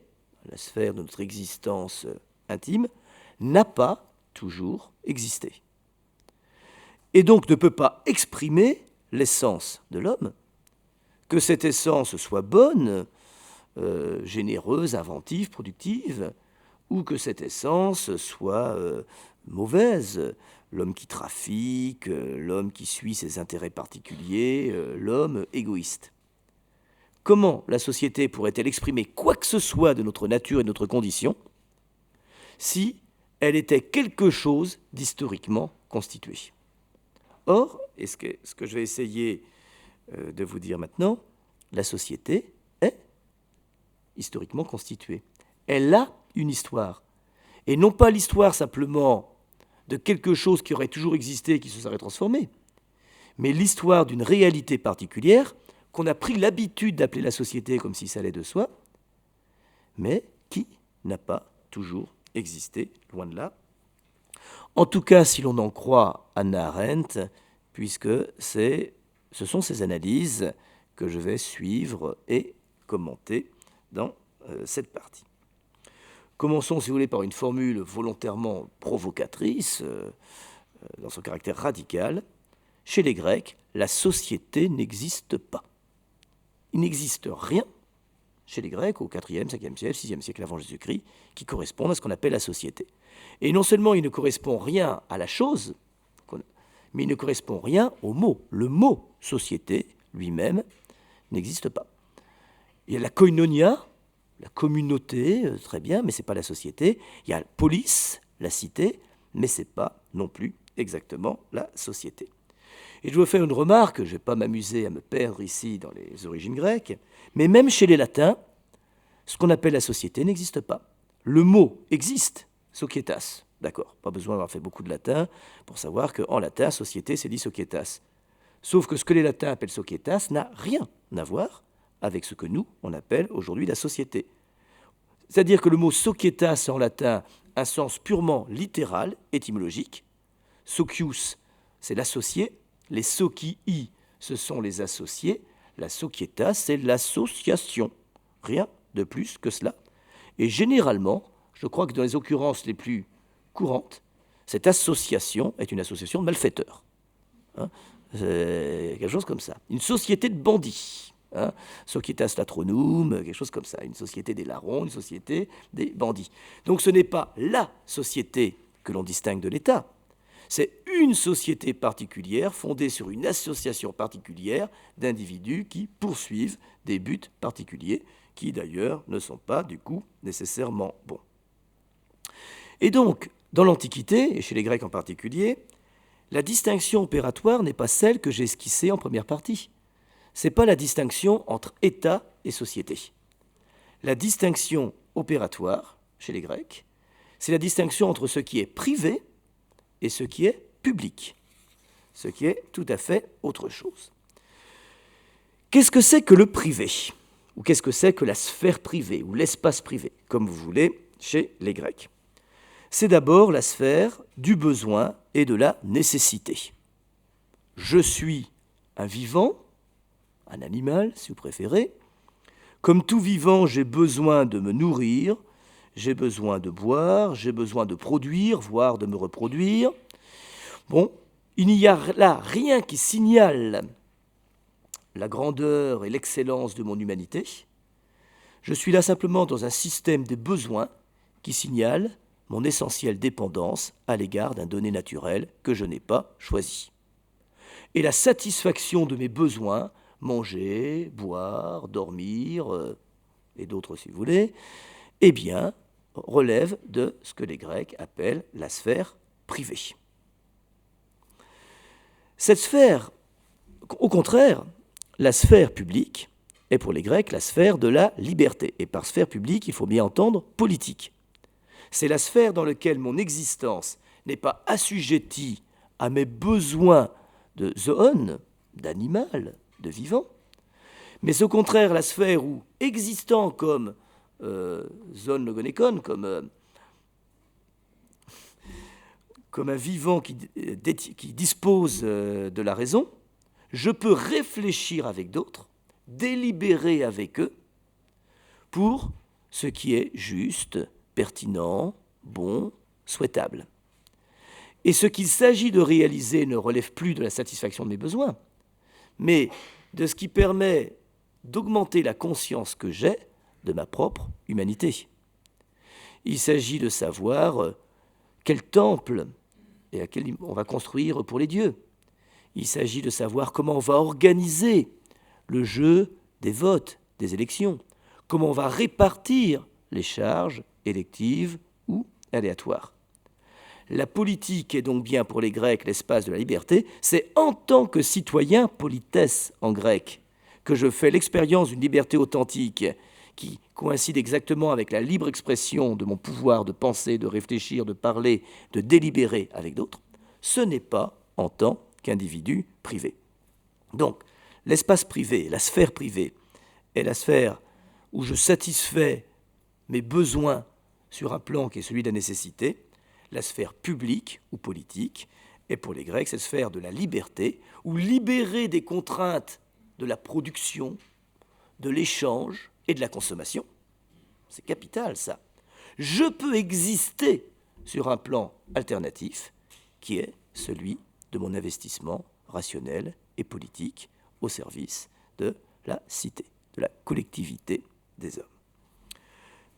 la sphère de notre existence intime, n'a pas toujours existé. Et donc ne peut pas exprimer l'essence de l'homme, que cette essence soit bonne, généreuse, inventive, productive, ou que cette essence soit mauvaise, l'homme qui trafique, l'homme qui suit ses intérêts particuliers, l'homme égoïste. Comment la société pourrait-elle exprimer quoi que ce soit de notre nature et de notre condition si elle était quelque chose d'historiquement constitué? Or, et ce que je vais essayer de vous dire maintenant, la société est historiquement constituée. Elle a une histoire. Et non pas l'histoire simplement de quelque chose qui aurait toujours existé et qui se serait transformé, mais l'histoire d'une réalité particulière qu'on a pris l'habitude d'appeler la société comme si ça allait de soi, mais qui n'a pas toujours existé, loin de là. En tout cas, si l'on en croit Hannah Arendt, puisque ce sont ces analyses que je vais suivre et commenter dans cette partie. Commençons, si vous voulez, par une formule volontairement provocatrice, dans son caractère radical. Chez les Grecs, la société n'existe pas. Il n'existe rien chez les Grecs au IVe, 5e siècle, 6e siècle avant Jésus-Christ, qui correspondent à ce qu'on appelle la société. Et non seulement il ne correspond rien à la chose, mais il ne correspond rien au mot. Le mot société lui-même n'existe pas. Il y a la koinonia, la communauté, très bien, mais ce n'est pas la société. Il y a la police, la cité, mais ce n'est pas non plus exactement la société. Et je veux faire une remarque, je ne vais pas m'amuser à me perdre ici dans les origines grecques, mais même chez les latins, ce qu'on appelle la société n'existe pas. Le mot existe, societas, d'accord, pas besoin d'avoir fait beaucoup de latin pour savoir qu'en latin, société, c'est dit societas. Sauf que ce que les latins appellent societas n'a rien à voir avec ce que nous, on appelle aujourd'hui la société. C'est-à-dire que le mot societas en latin a un sens purement littéral, étymologique. Socius, c'est l'associé. Les socii, ce sont les associés. La societas, c'est l'association. Rien de plus que cela. Et généralement, je crois que dans les occurrences les plus courantes, cette association est une association de malfaiteurs. Quelque chose comme ça. Une société de bandits. Societas latronum, quelque chose comme ça. Une société des larrons, une société des bandits. Donc ce n'est pas la société que l'on distingue de l'État. C'est une société particulière fondée sur une association particulière d'individus qui poursuivent des buts particuliers, qui d'ailleurs ne sont pas du coup nécessairement bons. Et donc, dans l'Antiquité, et chez les Grecs en particulier, la distinction opératoire n'est pas celle que j'ai esquissée en première partie. Ce n'est pas la distinction entre État et société. La distinction opératoire, chez les Grecs, c'est la distinction entre ce qui est privé et ce qui est public, ce qui est tout à fait autre chose. Qu'est-ce que c'est que le privé? Ou qu'est-ce que c'est que la sphère privée, ou l'espace privé, comme vous voulez, chez les Grecs? C'est d'abord la sphère du besoin et de la nécessité. Je suis un vivant, un animal, si vous préférez. Comme tout vivant, j'ai besoin de me nourrir, j'ai besoin de boire, j'ai besoin de produire, voire de me reproduire. Bon, il n'y a là rien qui signale la grandeur et l'excellence de mon humanité. Je suis là simplement dans un système des besoins qui signale mon essentielle dépendance à l'égard d'un donné naturel que je n'ai pas choisi. Et la satisfaction de mes besoins, manger, boire, dormir, et d'autres si vous voulez, eh bien, relève de ce que les Grecs appellent la sphère privée. Cette sphère, au contraire, la sphère publique est pour les Grecs la sphère de la liberté. Et par sphère publique, il faut bien entendre politique. C'est la sphère dans laquelle mon existence n'est pas assujettie à mes besoins de zoon, d'animal, de vivant, mais au contraire la sphère où, existant comme zoon logonekon, comme un vivant qui dispose de la raison, je peux réfléchir avec d'autres, délibérer avec eux pour ce qui est juste, pertinent, bon, souhaitable. Et ce qu'il s'agit de réaliser ne relève plus de la satisfaction de mes besoins, mais de ce qui permet d'augmenter la conscience que j'ai de ma propre humanité. Il s'agit de savoir quel temple et à quel on va construire pour les dieux. Il s'agit de savoir comment on va organiser le jeu des votes, des élections, comment on va répartir les charges électives ou aléatoires. La politique est donc bien pour les Grecs l'espace de la liberté. C'est en tant que citoyen, politesse en grec, que je fais l'expérience d'une liberté authentique qui coïncide exactement avec la libre expression de mon pouvoir de penser, de réfléchir, de parler, de délibérer avec d'autres. Ce n'est pas en tant qu'individu privé. Donc, l'espace privé, la sphère privée, est la sphère où je satisfais mes besoins sur un plan qui est celui de la nécessité. La sphère publique ou politique est pour les Grecs cette sphère de la liberté, où libéré des contraintes de la production, de l'échange et de la consommation, c'est capital ça, je peux exister sur un plan alternatif qui est celui de mon investissement rationnel et politique au service de la cité, de la collectivité des hommes.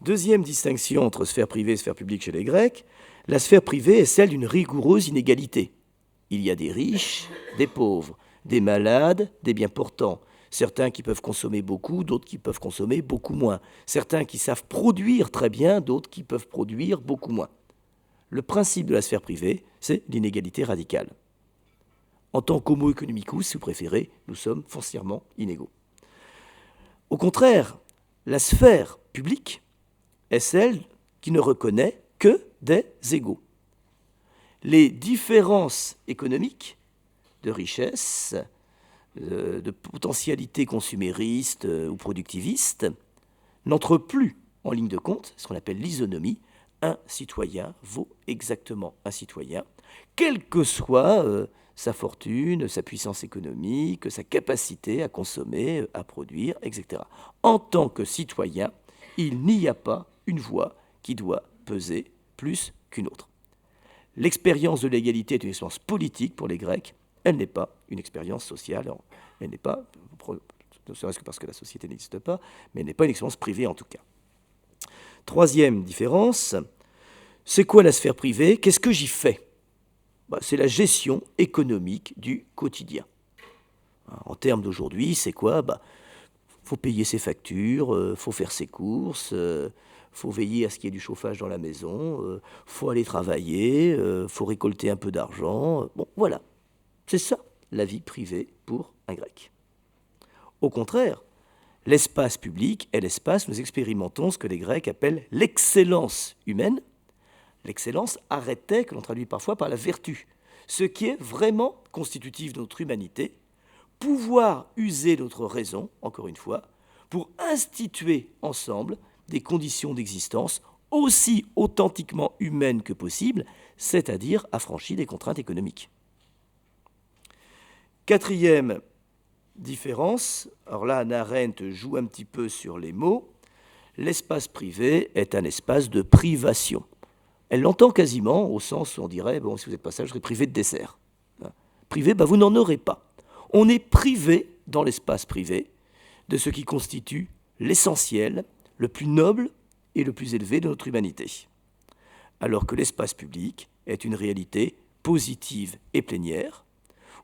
Deuxième distinction entre sphère privée et sphère publique chez les Grecs, la sphère privée est celle d'une rigoureuse inégalité. Il y a des riches, des pauvres, des malades, des bien portants, certains qui peuvent consommer beaucoup, d'autres qui peuvent consommer beaucoup moins, certains qui savent produire très bien, d'autres qui peuvent produire beaucoup moins. Le principe de la sphère privée, c'est l'inégalité radicale. En tant qu'homo economicus, si vous préférez, nous sommes foncièrement inégaux. Au contraire, la sphère publique est celle qui ne reconnaît que des égaux. Les différences économiques de richesse, de potentialité consumériste ou productiviste n'entrent plus en ligne de compte, ce qu'on appelle l'isonomie. Un citoyen vaut exactement un citoyen, quelle que soit sa fortune, sa puissance économique, sa capacité à consommer, à produire, etc. En tant que citoyen, il n'y a pas une voix qui doit peser plus qu'une autre. L'expérience de l'égalité est une expérience politique pour les Grecs, elle n'est pas une expérience sociale, elle n'est pas, ne serait-ce que parce que la société n'existe pas, mais elle n'est pas une expérience privée en tout cas. Troisième différence, c'est quoi la sphère privée? Qu'est-ce que j'y fais? C'est la gestion économique du quotidien. En termes d'aujourd'hui, c'est quoi? Faut payer ses factures, faut faire ses courses, faut veiller à ce qu'il y ait du chauffage dans la maison, faut aller travailler, faut récolter un peu d'argent. Bon, voilà. C'est ça, la vie privée pour un Grec. Au contraire, l'espace public est l'espace où nous expérimentons ce que les Grecs appellent l'excellence humaine. L'excellence arrêtait, que l'on traduit parfois par la vertu, ce qui est vraiment constitutif de notre humanité, pouvoir user notre raison, encore une fois, pour instituer ensemble des conditions d'existence aussi authentiquement humaines que possible, c'est-à-dire affranchies des contraintes économiques. Quatrième différence, alors là, Hannah Arendt joue un petit peu sur les mots, l'espace privé est un espace de privation. Elle l'entend quasiment au sens où on dirait, bon, si vous n'êtes pas ça, je serai privé de dessert. Privé, vous n'en aurez pas. On est privé, dans l'espace privé, de ce qui constitue l'essentiel, le plus noble et le plus élevé de notre humanité. Alors que l'espace public est une réalité positive et plénière,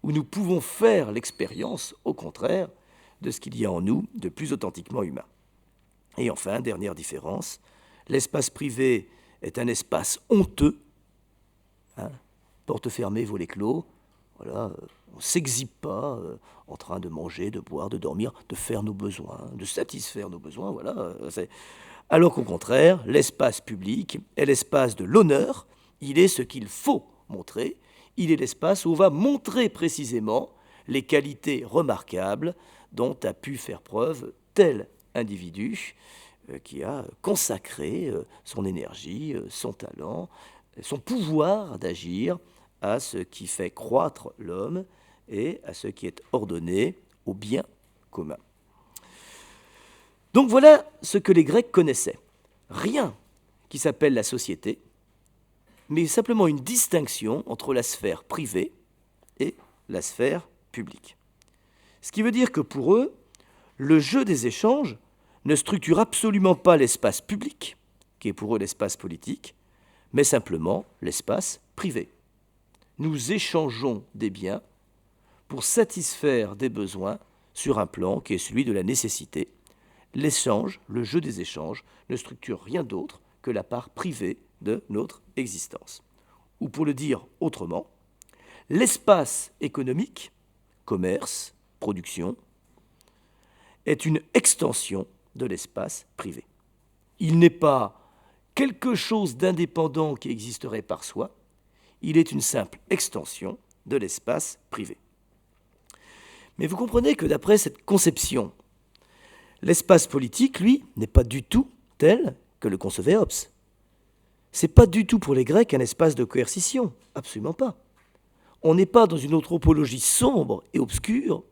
où nous pouvons faire l'expérience, au contraire, de ce qu'il y a en nous de plus authentiquement humain. Et enfin, dernière différence, l'espace privé est un espace honteux, porte fermée, volet clos, voilà, on ne s'exhibe pas en train de manger, de boire, de dormir, de faire nos besoins, de satisfaire nos besoins, voilà. Alors qu'au contraire, l'espace public est l'espace de l'honneur, il est ce qu'il faut montrer, il est l'espace où on va montrer précisément les qualités remarquables dont a pu faire preuve tel individu qui a consacré son énergie, son talent, son pouvoir d'agir à ce qui fait croître l'homme et à ce qui est ordonné au bien commun. Donc voilà ce que les Grecs connaissaient. Rien qui s'appelle la société, mais simplement une distinction entre la sphère privée et la sphère publique. Ce qui veut dire que pour eux, le jeu des échanges ne structure absolument pas l'espace public, qui est pour eux l'espace politique, mais simplement l'espace privé. Nous échangeons des biens pour satisfaire des besoins sur un plan qui est celui de la nécessité. L'échange, le jeu des échanges, ne structure rien d'autre que la part privée de notre existence. Ou pour le dire autrement, l'espace économique, commerce, production, est une extension de l'espace privé. Il n'est pas quelque chose d'indépendant qui existerait par soi, il est une simple extension de l'espace privé. Mais vous comprenez que d'après cette conception, l'espace politique, lui, n'est pas du tout tel que le concevait Hobbes. Ce n'est pas du tout pour les Grecs un espace de coercition, absolument pas. On n'est pas dans une anthropologie sombre et obscure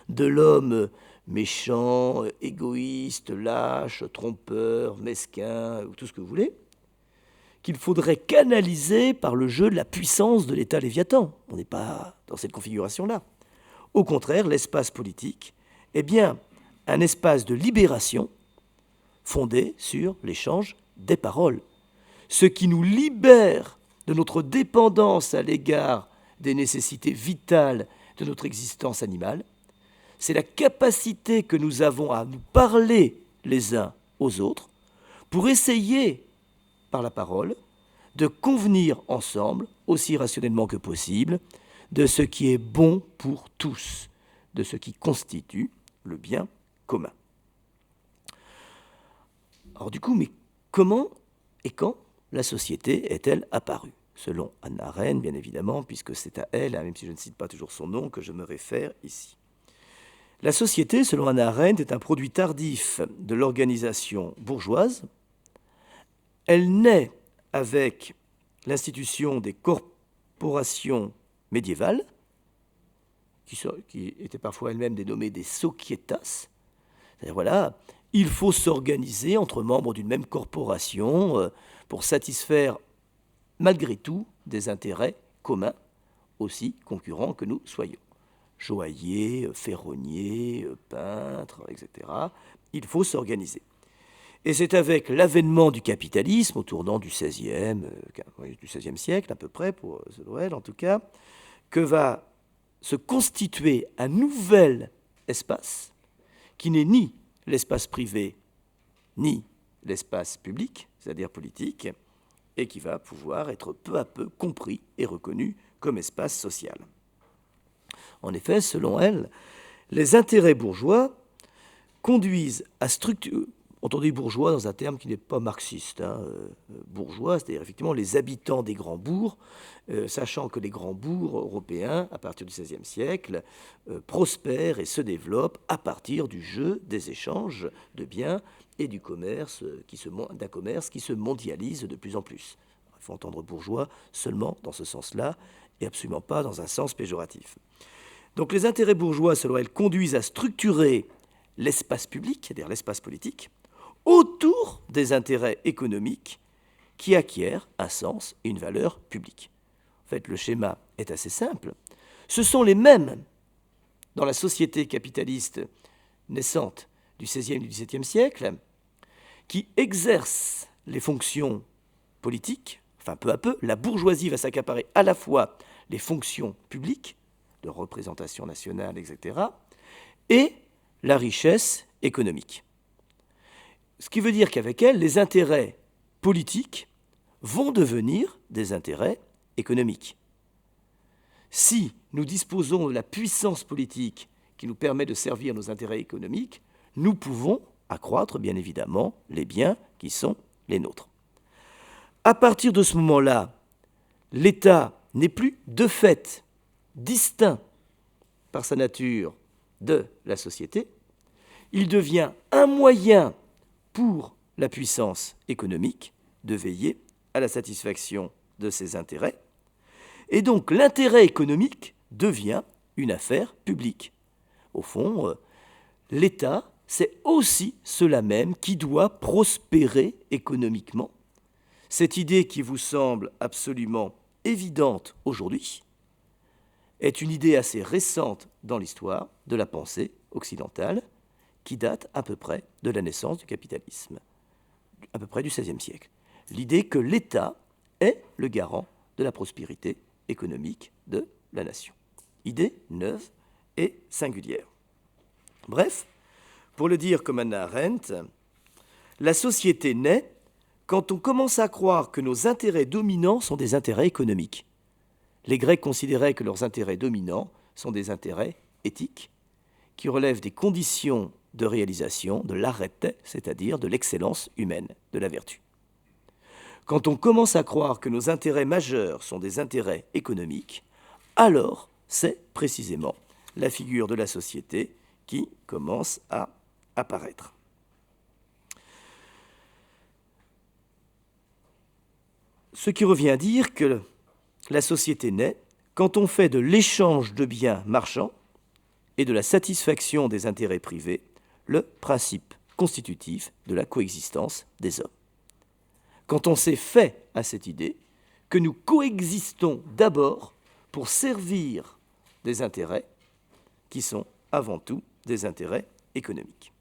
de l'homme méchant, égoïste, lâche, trompeur, mesquin, ou tout ce que vous voulez, qu'il faudrait canaliser par le jeu de la puissance de l'État Léviathan. On n'est pas dans cette configuration-là. Au contraire, l'espace politique est bien un espace de libération fondé sur l'échange des paroles. Ce qui nous libère de notre dépendance à l'égard des nécessités vitales de notre existence animale, c'est la capacité que nous avons à nous parler les uns aux autres pour essayer, par la parole, de convenir ensemble, aussi rationnellement que possible, de ce qui est bon pour tous, de ce qui constitue le bien commun. Alors du coup, mais comment et quand la société est-elle apparue? Selon Hannah Arendt, bien évidemment, puisque c'est à elle, même si je ne cite pas toujours son nom, que je me réfère ici. La société, selon Hannah Arendt, est un produit tardif de l'organisation bourgeoise. Elle naît avec l'institution des corporations médiévales, qui étaient parfois elles-mêmes dénommées des societas. C'est-à-dire, voilà, il faut s'organiser entre membres d'une même corporation pour satisfaire, malgré tout, des intérêts communs, aussi concurrents que nous soyons. Joailliers, ferronniers, peintres, etc. Il faut s'organiser. Et c'est avec l'avènement du capitalisme, au tournant du XVIe siècle, à peu près, pour Noël en tout cas, que va se constituer un nouvel espace qui n'est ni l'espace privé, ni l'espace public, c'est-à-dire politique, et qui va pouvoir être peu à peu compris et reconnu comme espace social. En effet, selon elle, les intérêts bourgeois conduisent à structurer, on dit bourgeois dans un terme qui n'est pas marxiste, bourgeois, c'est-à-dire effectivement les habitants des grands bourgs, sachant que les grands bourgs européens, à partir du XVIe siècle, prospèrent et se développent à partir du jeu des échanges de biens et du commerce d'un commerce qui se mondialise de plus en plus. Il faut entendre bourgeois seulement dans ce sens-là et absolument pas dans un sens péjoratif. Donc les intérêts bourgeois, selon elle, conduisent à structurer l'espace public, c'est-à-dire l'espace politique, autour des intérêts économiques qui acquièrent un sens et une valeur publique. En fait, le schéma est assez simple. Ce sont les mêmes, dans la société capitaliste naissante du XVIe et du XVIIe siècle, qui exercent les fonctions politiques, enfin peu à peu, la bourgeoisie va s'accaparer à la fois les fonctions publiques, de représentation nationale, etc., et la richesse économique. Ce qui veut dire qu'avec elle, les intérêts politiques vont devenir des intérêts économiques. Si nous disposons de la puissance politique qui nous permet de servir nos intérêts économiques, nous pouvons accroître, bien évidemment, les biens qui sont les nôtres. À partir de ce moment-là, l'État n'est plus de fait distinct par sa nature de la société. Il devient un moyen pour la puissance économique de veiller à la satisfaction de ses intérêts. Et donc l'intérêt économique devient une affaire publique. Au fond, l'État, c'est aussi cela même qui doit prospérer économiquement. Cette idée qui vous semble absolument évidente aujourd'hui est une idée assez récente dans l'histoire de la pensée occidentale, qui date à peu près de la naissance du capitalisme, à peu près du XVIe siècle. L'idée que l'État est le garant de la prospérité économique de la nation. Idée neuve et singulière. Bref, pour le dire comme Hannah Arendt, la société naît quand on commence à croire que nos intérêts dominants sont des intérêts économiques. Les Grecs considéraient que leurs intérêts dominants sont des intérêts éthiques qui relèvent des conditions de réalisation de l'arete, c'est-à-dire de l'excellence humaine, de la vertu. Quand on commence à croire que nos intérêts majeurs sont des intérêts économiques, alors c'est précisément la figure de la société qui commence à apparaître. Ce qui revient à dire que la société naît quand on fait de l'échange de biens marchands et de la satisfaction des intérêts privés le principe constitutif de la coexistence des hommes. Quand on s'est fait à cette idée que nous coexistons d'abord pour servir des intérêts qui sont avant tout des intérêts économiques.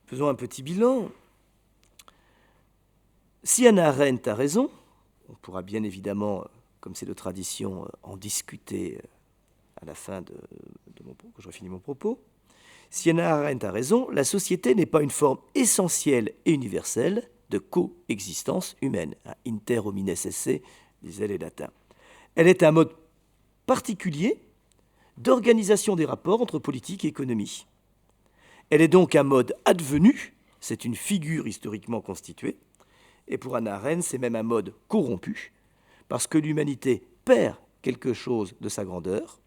Faisons un petit bilan. Si Hannah Arendt a raison, on pourra bien évidemment, comme c'est de tradition, en discuter à la fin de mon propos, quand j'aurai fini mon propos. Si Hannah Arendt a raison, la société n'est pas une forme essentielle et universelle de coexistence humaine. Inter homines esse, disaient les latins. Elle est un mode particulier d'organisation des rapports entre politique et économie. Elle est donc un mode advenu, c'est une figure historiquement constituée, et pour Hannah Arendt, c'est même un mode corrompu, parce que l'humanité perd quelque chose de sa grandeur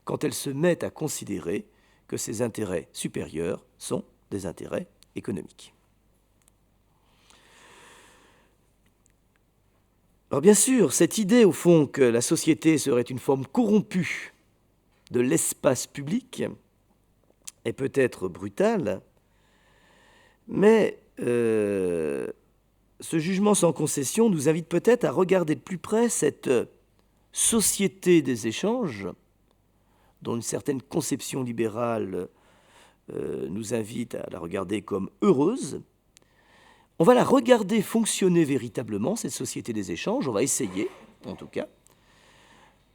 quand elle se met à considérer que ses intérêts supérieurs sont des intérêts économiques. Alors bien sûr, cette idée au fond que la société serait une forme corrompue de l'espace public est peut-être brutale, mais ce jugement sans concession nous invite peut-être à regarder de plus près cette société des échanges dont une certaine conception libérale nous invite à la regarder comme heureuse. On va la regarder fonctionner véritablement, cette société des échanges, on va essayer, en tout cas,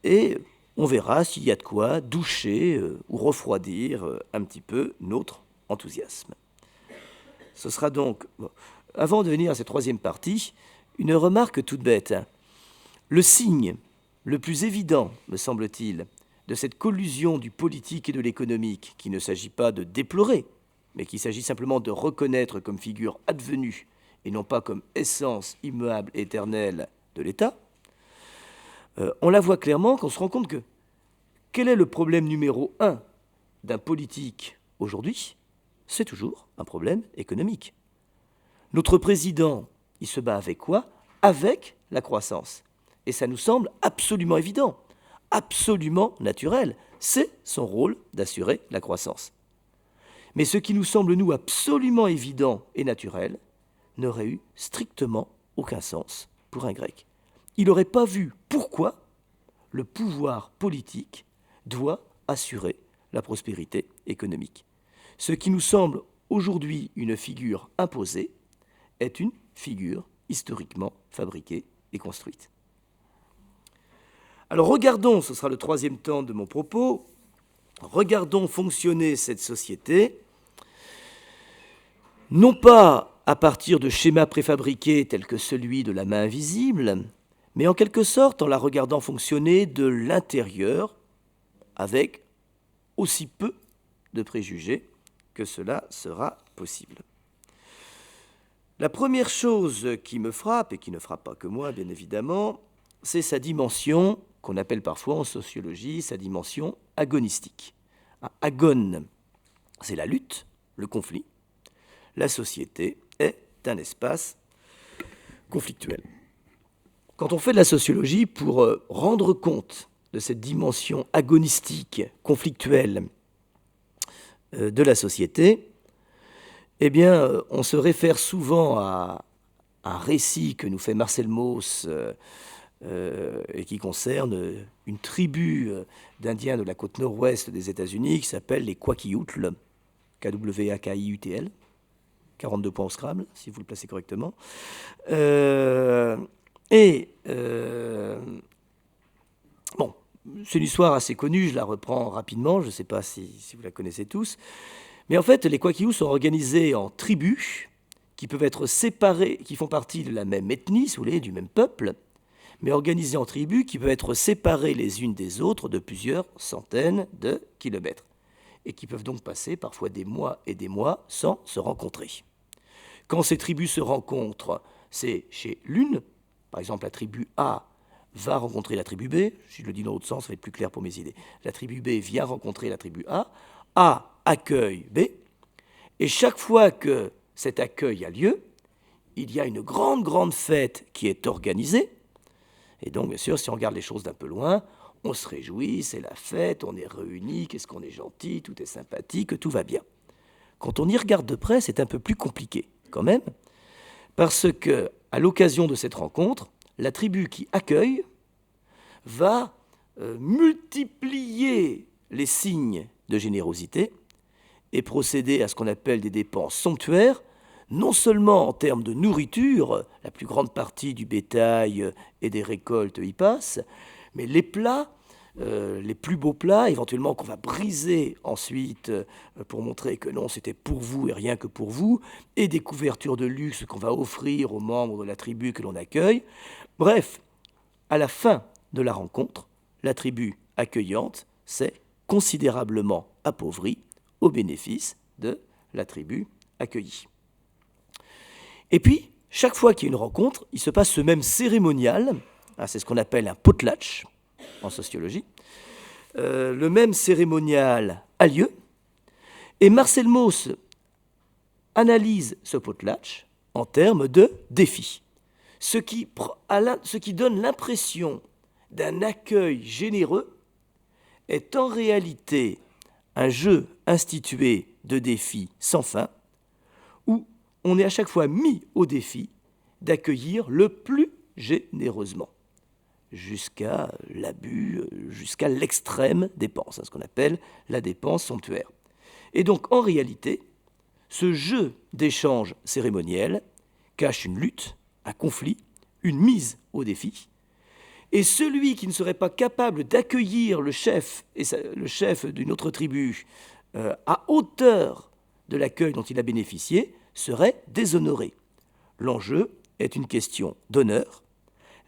et on verra s'il y a de quoi doucher ou refroidir un petit peu notre enthousiasme. Ce sera donc, avant de venir à cette troisième partie, une remarque toute bête. Le signe le plus évident, me semble-t-il, de cette collusion du politique et de l'économique, qu'il ne s'agit pas de déplorer, mais qu'il s'agit simplement de reconnaître comme figure advenue et non pas comme essence immuable et éternelle de l'État, on la voit clairement quand on se rend compte que quel est le problème numéro 1 d'un politique aujourd'hui? C'est toujours un problème économique. Notre président, il se bat avec quoi? Avec la croissance. Et ça nous semble absolument évident, absolument naturel. C'est son rôle d'assurer la croissance. Mais ce qui nous semble, nous, absolument évident et naturel, n'aurait eu strictement aucun sens pour un Grec. Il n'aurait pas vu pourquoi le pouvoir politique doit assurer la prospérité économique. Ce qui nous semble aujourd'hui une figure imposée est une figure historiquement fabriquée et construite. Alors regardons, ce sera le troisième temps de mon propos, regardons fonctionner cette société, non pas à partir de schémas préfabriqués tels que celui de la main invisible, mais en quelque sorte en la regardant fonctionner de l'intérieur, avec aussi peu de préjugés que cela sera possible. La première chose qui me frappe, et qui ne frappe pas que moi, bien évidemment, c'est sa dimension, qu'on appelle parfois en sociologie, sa dimension agonistique. Agone, c'est la lutte, le conflit. La société est un espace conflictuel. Quand on fait de la sociologie pour rendre compte de cette dimension agonistique, conflictuelle de la société, eh bien, on se réfère souvent à un récit que nous fait Marcel Mauss et qui concerne une tribu d'Indiens de la côte nord-ouest des États-Unis qui s'appelle les Kwakiutl, K-W-A-K-I-U-T-L, 42 points au Scrabble, si vous le placez correctement. Bon, c'est une histoire assez connue, je la reprends rapidement, je ne sais pas si vous la connaissez tous. Mais en fait, les Kwakiutl sont organisés en tribus qui peuvent être séparées, qui font partie de la même ethnie, si vous voulez, du même peuple, mais organisées en tribus qui peuvent être séparées les unes des autres de plusieurs centaines de kilomètres, et qui peuvent donc passer parfois des mois et des mois sans se rencontrer. Quand ces tribus se rencontrent, c'est chez l'une, par exemple la tribu A va rencontrer la tribu B. Si je le dis dans l'autre sens, ça va être plus clair pour mes idées. La tribu B vient rencontrer la tribu A accueille B, et chaque fois que cet accueil a lieu, il y a une grande fête qui est organisée. Et donc, bien sûr, si on regarde les choses d'un peu loin, on se réjouit, c'est la fête, on est réunis, qu'est-ce qu'on est gentil, tout est sympathique, tout va bien. Quand on y regarde de près, c'est un peu plus compliqué, quand même, parce que, à l'occasion de cette rencontre, la tribu qui accueille va multiplier les signes de générosité et procéder à ce qu'on appelle des dépenses somptuaires, non seulement en termes de nourriture, la plus grande partie du bétail et des récoltes y passe, mais les plats, les plus beaux plats, éventuellement qu'on va briser ensuite pour montrer que non, c'était pour vous et rien que pour vous, et des couvertures de luxe qu'on va offrir aux membres de la tribu que l'on accueille. Bref, à la fin de la rencontre, la tribu accueillante s'est considérablement appauvrie au bénéfice de la tribu accueillie. Et puis, chaque fois qu'il y a une rencontre, il se passe ce même cérémonial, c'est ce qu'on appelle un potlatch en sociologie. Le même cérémonial a lieu, et Marcel Mauss analyse ce potlatch en termes de défi, ce qui donne l'impression d'un accueil généreux est en réalité un jeu institué de défis sans fin, où on est à chaque fois mis au défi d'accueillir le plus généreusement, jusqu'à l'abus, jusqu'à l'extrême dépense, ce qu'on appelle la dépense somptuaire. Et donc, en réalité, ce jeu d'échange cérémoniel cache une lutte, un conflit, une mise au défi, et celui qui ne serait pas capable d'accueillir le chef d'une autre tribu à hauteur de l'accueil dont il a bénéficié serait déshonoré. L'enjeu est une question d'honneur.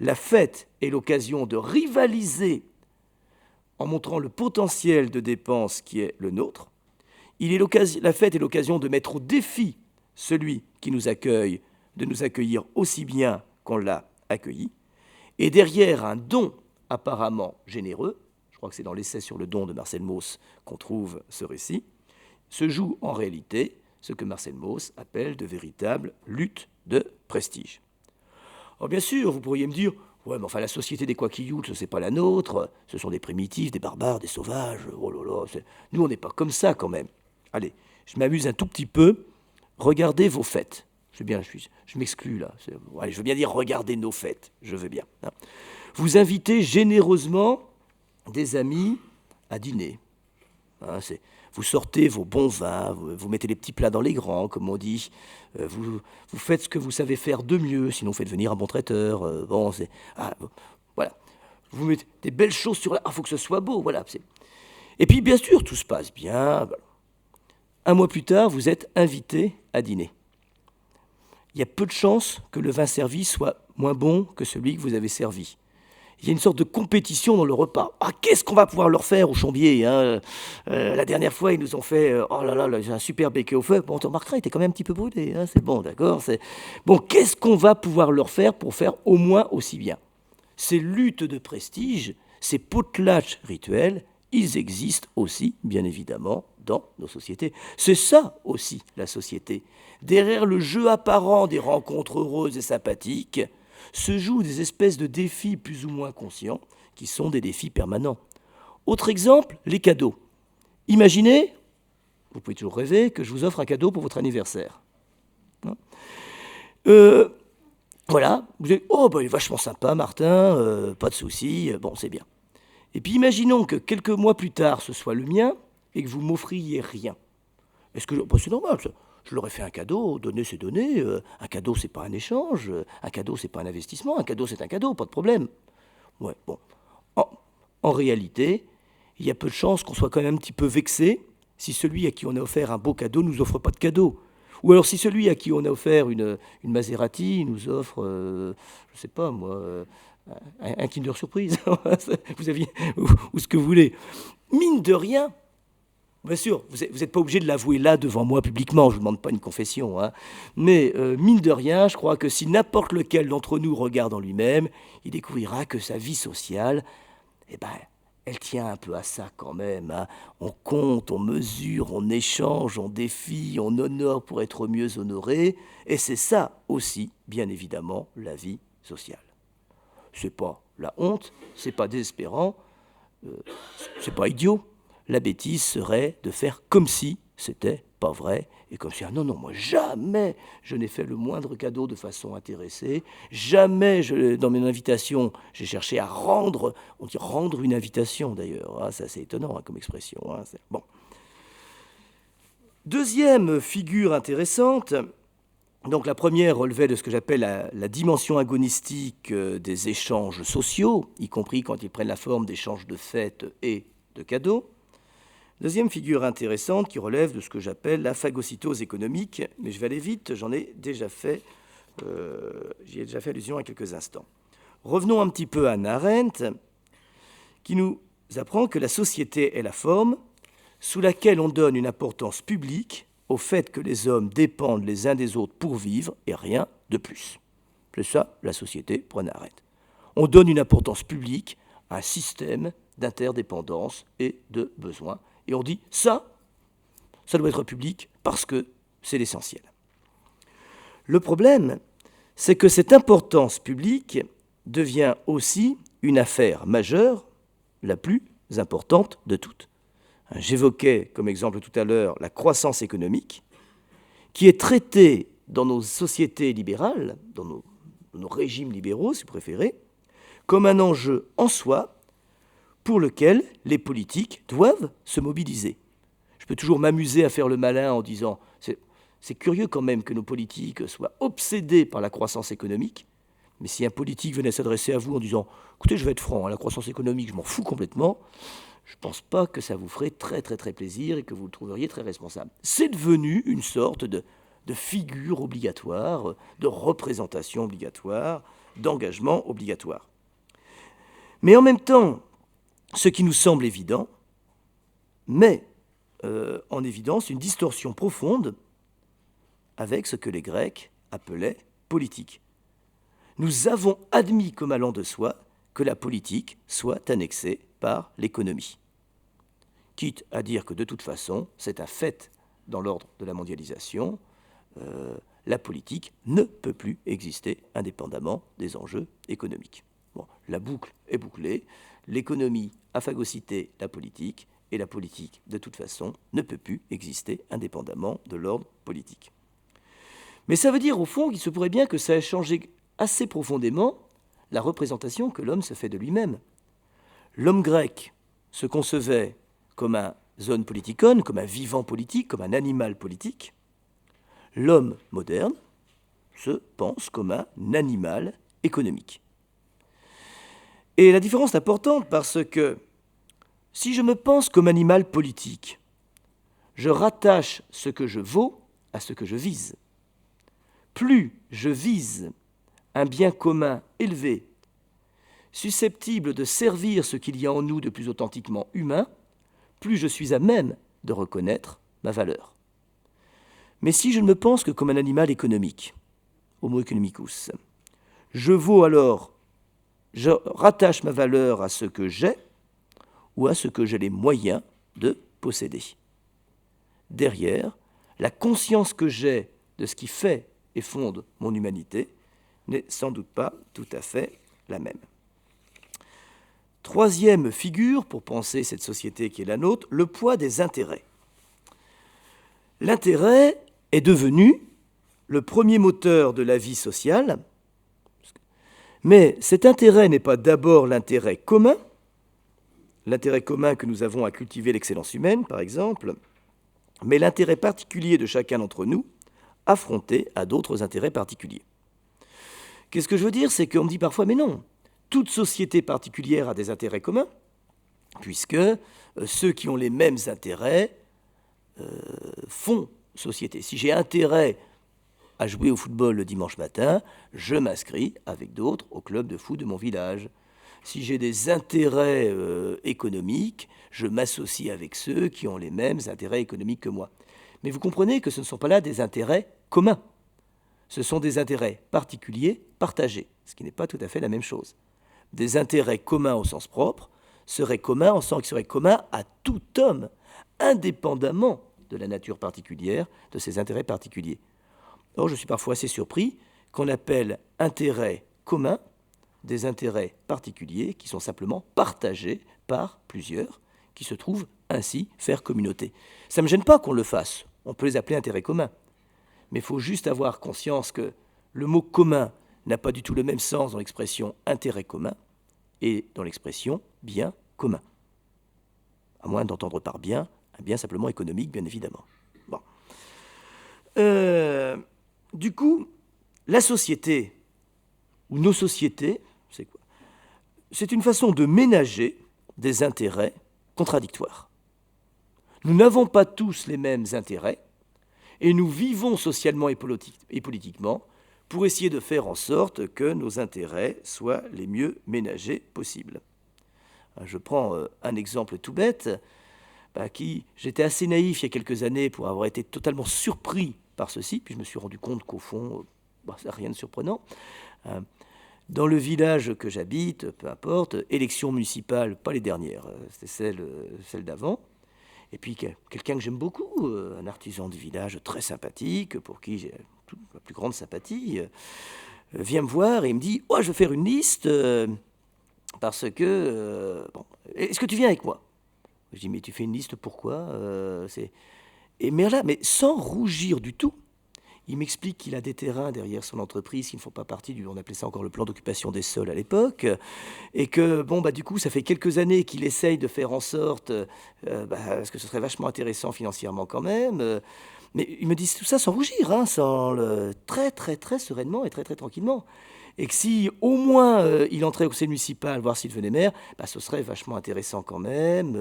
La fête est l'occasion de rivaliser en montrant le potentiel de dépense qui est le nôtre. La fête est l'occasion de mettre au défi celui qui nous accueille, de nous accueillir aussi bien qu'on l'a accueilli. Et derrière un don apparemment généreux, je crois que c'est dans l'essai sur le don de Marcel Mauss qu'on trouve ce récit, se joue en réalité ce que Marcel Mauss appelle de véritables luttes de prestige. Alors bien sûr, vous pourriez me dire, ouais, mais enfin la société des Quaquilloutes, ce n'est pas la nôtre, ce sont des primitifs, des barbares, des sauvages, oh là là, nous on n'est pas comme ça quand même. Allez, je m'amuse un tout petit peu, regardez vos fêtes. Je m'exclus là. Allez, je veux bien dire regardez nos fêtes, je veux bien. Hein. Vous invitez généreusement des amis à dîner. Hein, vous sortez vos bons vins, vous mettez les petits plats dans les grands, comme on dit. Vous faites ce que vous savez faire de mieux, sinon faites venir un bon traiteur. Voilà. Vous mettez des belles choses sur la... il faut que ce soit beau, voilà. Et puis, bien sûr, tout se passe bien. Un mois plus tard, vous êtes invité à dîner. Il y a peu de chances que le vin servi soit moins bon que celui que vous avez servi. Il y a une sorte de compétition dans le repas. Ah, qu'est-ce qu'on va pouvoir leur faire au Chambier hein la dernière fois, ils nous ont fait oh là là, un super béquet au feu. Bon, tu remarqueras, il était quand même un petit peu brûlé. Hein, c'est bon, d'accord. Bon, qu'est-ce qu'on va pouvoir leur faire pour faire au moins aussi bien? Ces luttes de prestige, ces potlatches rituels, ils existent aussi, bien évidemment, dans nos sociétés. C'est ça aussi, la société. Derrière le jeu apparent des rencontres heureuses et sympathiques, se jouent des espèces de défis plus ou moins conscients, qui sont des défis permanents. Autre exemple, les cadeaux. Imaginez, vous pouvez toujours rêver, que je vous offre un cadeau pour votre anniversaire. Voilà, vous dites, oh, il est vachement sympa, Martin, pas de souci, bon, c'est bien. Et puis imaginons que quelques mois plus tard, ce soit le mien, et que vous m'offriez rien. Est-ce que c'est normal, ça. Je leur ai fait un cadeau, donner c'est donner, un cadeau c'est pas un échange, un cadeau c'est pas un investissement, un cadeau c'est un cadeau, pas de problème. Ouais, bon. En réalité, il y a peu de chances qu'on soit quand même un petit peu vexé si celui à qui on a offert un beau cadeau nous offre pas de cadeau. Ou alors si celui à qui on a offert une Maserati nous offre, je sais pas moi, un Kinder Surprise, vous aviez, ou ce que vous voulez. Mine de rien, Bien sûr, vous n'êtes pas obligé de l'avouer là devant moi publiquement, je ne vous demande pas une confession, hein. Mais mine de rien, je crois que si n'importe lequel d'entre nous regarde en lui-même, il découvrira que sa vie sociale, eh ben, elle tient un peu à ça quand même, hein. On compte, on mesure, on échange, on défie, on honore pour être mieux honoré, et c'est ça aussi, bien évidemment, la vie sociale. C'est pas la honte, c'est pas désespérant, c'est pas idiot. La bêtise serait de faire comme si c'était pas vrai, et comme si, ah non, moi jamais je n'ai fait le moindre cadeau de façon intéressée, jamais dans mes invitations j'ai cherché à rendre, on dit rendre une invitation d'ailleurs, hein, c'est assez étonnant hein, comme expression. Hein, bon. Deuxième figure intéressante, donc la première relevait de ce que j'appelle la dimension agonistique des échanges sociaux, y compris quand ils prennent la forme d'échanges de fêtes et de cadeaux. Deuxième figure intéressante qui relève de ce que j'appelle la phagocytose économique, mais je vais aller vite, j'y ai déjà fait allusion à quelques instants. Revenons un petit peu à Hannah Arendt, qui nous apprend que la société est la forme sous laquelle on donne une importance publique au fait que les hommes dépendent les uns des autres pour vivre et rien de plus. C'est ça, la société, pour Hannah Arendt. On donne une importance publique à un système d'interdépendance et de besoins. Et on dit, ça doit être public parce que c'est l'essentiel. Le problème, c'est que cette importance publique devient aussi une affaire majeure, la plus importante de toutes. J'évoquais comme exemple tout à l'heure la croissance économique, qui est traitée dans nos sociétés libérales, dans nos régimes libéraux, si vous préférez, comme un enjeu en soi, pour lequel les politiques doivent se mobiliser. Je peux toujours m'amuser à faire le malin en disant c'est curieux quand même que nos politiques soient obsédés par la croissance économique, mais si un politique venait s'adresser à vous en disant écoutez, je vais être franc, la croissance économique, je m'en fous complètement, je ne pense pas que ça vous ferait très très très plaisir et que vous le trouveriez très responsable. C'est devenu une sorte de figure obligatoire, de représentation obligatoire, d'engagement obligatoire. Mais en même temps, ce qui nous semble évident met en évidence une distorsion profonde avec ce que les Grecs appelaient politique. Nous avons admis comme allant de soi que la politique soit annexée par l'économie. Quitte à dire que de toute façon, c'est un fait dans l'ordre de la mondialisation, la politique ne peut plus exister indépendamment des enjeux économiques. Bon, la boucle est bouclée, l'économie a phagocyté la politique, et la politique, de toute façon, ne peut plus exister indépendamment de l'ordre politique. Mais ça veut dire, au fond, qu'il se pourrait bien que ça ait changé assez profondément la représentation que l'homme se fait de lui-même. L'homme grec se concevait comme un zoon politikon, comme un vivant politique, comme un animal politique. L'homme moderne se pense comme un animal économique. Et la différence est importante parce que si je me pense comme animal politique, je rattache ce que je vaux à ce que je vise. Plus je vise un bien commun élevé, susceptible de servir ce qu'il y a en nous de plus authentiquement humain, plus je suis à même de reconnaître ma valeur. Mais si je ne me pense que comme un animal économique, homo economicus, je rattache ma valeur à ce que j'ai ou à ce que j'ai les moyens de posséder. Derrière, la conscience que j'ai de ce qui fait et fonde mon humanité n'est sans doute pas tout à fait la même. Troisième figure pour penser cette société qui est la nôtre, le poids des intérêts. L'intérêt est devenu le premier moteur de la vie sociale, mais cet intérêt n'est pas d'abord l'intérêt commun que nous avons à cultiver l'excellence humaine, par exemple, mais l'intérêt particulier de chacun d'entre nous affronté à d'autres intérêts particuliers. Qu'est-ce que je veux dire? C'est qu'on me dit parfois, mais non, toute société particulière a des intérêts communs, puisque ceux qui ont les mêmes intérêts font société. Si j'ai intérêt à jouer au football le dimanche matin, je m'inscris avec d'autres au club de foot de mon village. Si j'ai des intérêts économiques, je m'associe avec ceux qui ont les mêmes intérêts économiques que moi. Mais vous comprenez que ce ne sont pas là des intérêts communs. Ce sont des intérêts particuliers partagés, ce qui n'est pas tout à fait la même chose. Des intérêts communs au sens propre seraient communs en sens qu'ils seraient communs à tout homme, indépendamment de la nature particulière de ses intérêts particuliers. Or, je suis parfois assez surpris qu'on appelle intérêts communs des intérêts particuliers qui sont simplement partagés par plusieurs, qui se trouvent ainsi faire communauté. Ça ne me gêne pas qu'on le fasse, on peut les appeler intérêts communs. Mais il faut juste avoir conscience que le mot commun n'a pas du tout le même sens dans l'expression intérêt commun et dans l'expression bien commun. À moins d'entendre par bien un bien simplement économique, bien évidemment. Bon. Du coup, la société, ou nos sociétés, c'est quoi? C'est une façon de ménager des intérêts contradictoires. Nous n'avons pas tous les mêmes intérêts, et nous vivons socialement et politiquement pour essayer de faire en sorte que nos intérêts soient les mieux ménagés possibles. Je prends un exemple tout bête, j'étais assez naïf il y a quelques années pour avoir été totalement surpris par ceci, puis je me suis rendu compte qu'au fond, ça n'a rien de surprenant. Dans le village que j'habite, peu importe, élections municipales, pas les dernières, c'était celle d'avant. Et puis quelqu'un que j'aime beaucoup, un artisan du village très sympathique, pour qui j'ai la plus grande sympathie, vient me voir et il me dit « Oh, je veux faire une liste parce que... est-ce que tu viens avec moi ?» Je dis « Mais tu fais une liste pourquoi mais sans rougir du tout. Il m'explique qu'il a des terrains derrière son entreprise qui ne font pas partie on appelait ça encore le plan d'occupation des sols à l'époque, et que, du coup, ça fait quelques années qu'il essaye de faire en sorte, parce que ce serait vachement intéressant financièrement quand même, mais il me dit tout ça sans rougir, très, très, très sereinement et très, très tranquillement. Et que si, au moins, il entrait au conseil municipal, voir s'il devenait maire, ce serait vachement intéressant quand même,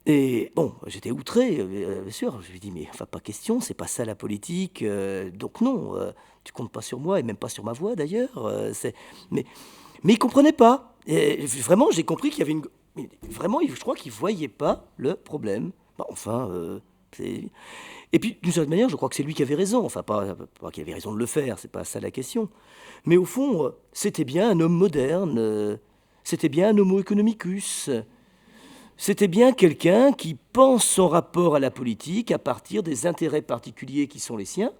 Et j'étais outré, bien sûr. Je lui ai dit, mais enfin, pas question, c'est pas ça la politique. Donc non, tu comptes pas sur moi et même pas sur ma voix d'ailleurs. Mais il comprenait pas. Et vraiment, j'ai compris qu'il y avait Vraiment, je crois qu'il voyait pas le problème. Et puis, d'une certaine manière, je crois que c'est lui qui avait raison. Enfin, pas qu'il avait raison de le faire, c'est pas ça la question. Mais au fond, c'était bien un homme moderne. C'était bien un homo economicus. C'était bien quelqu'un qui pense son rapport à la politique à partir des intérêts particuliers qui sont les siens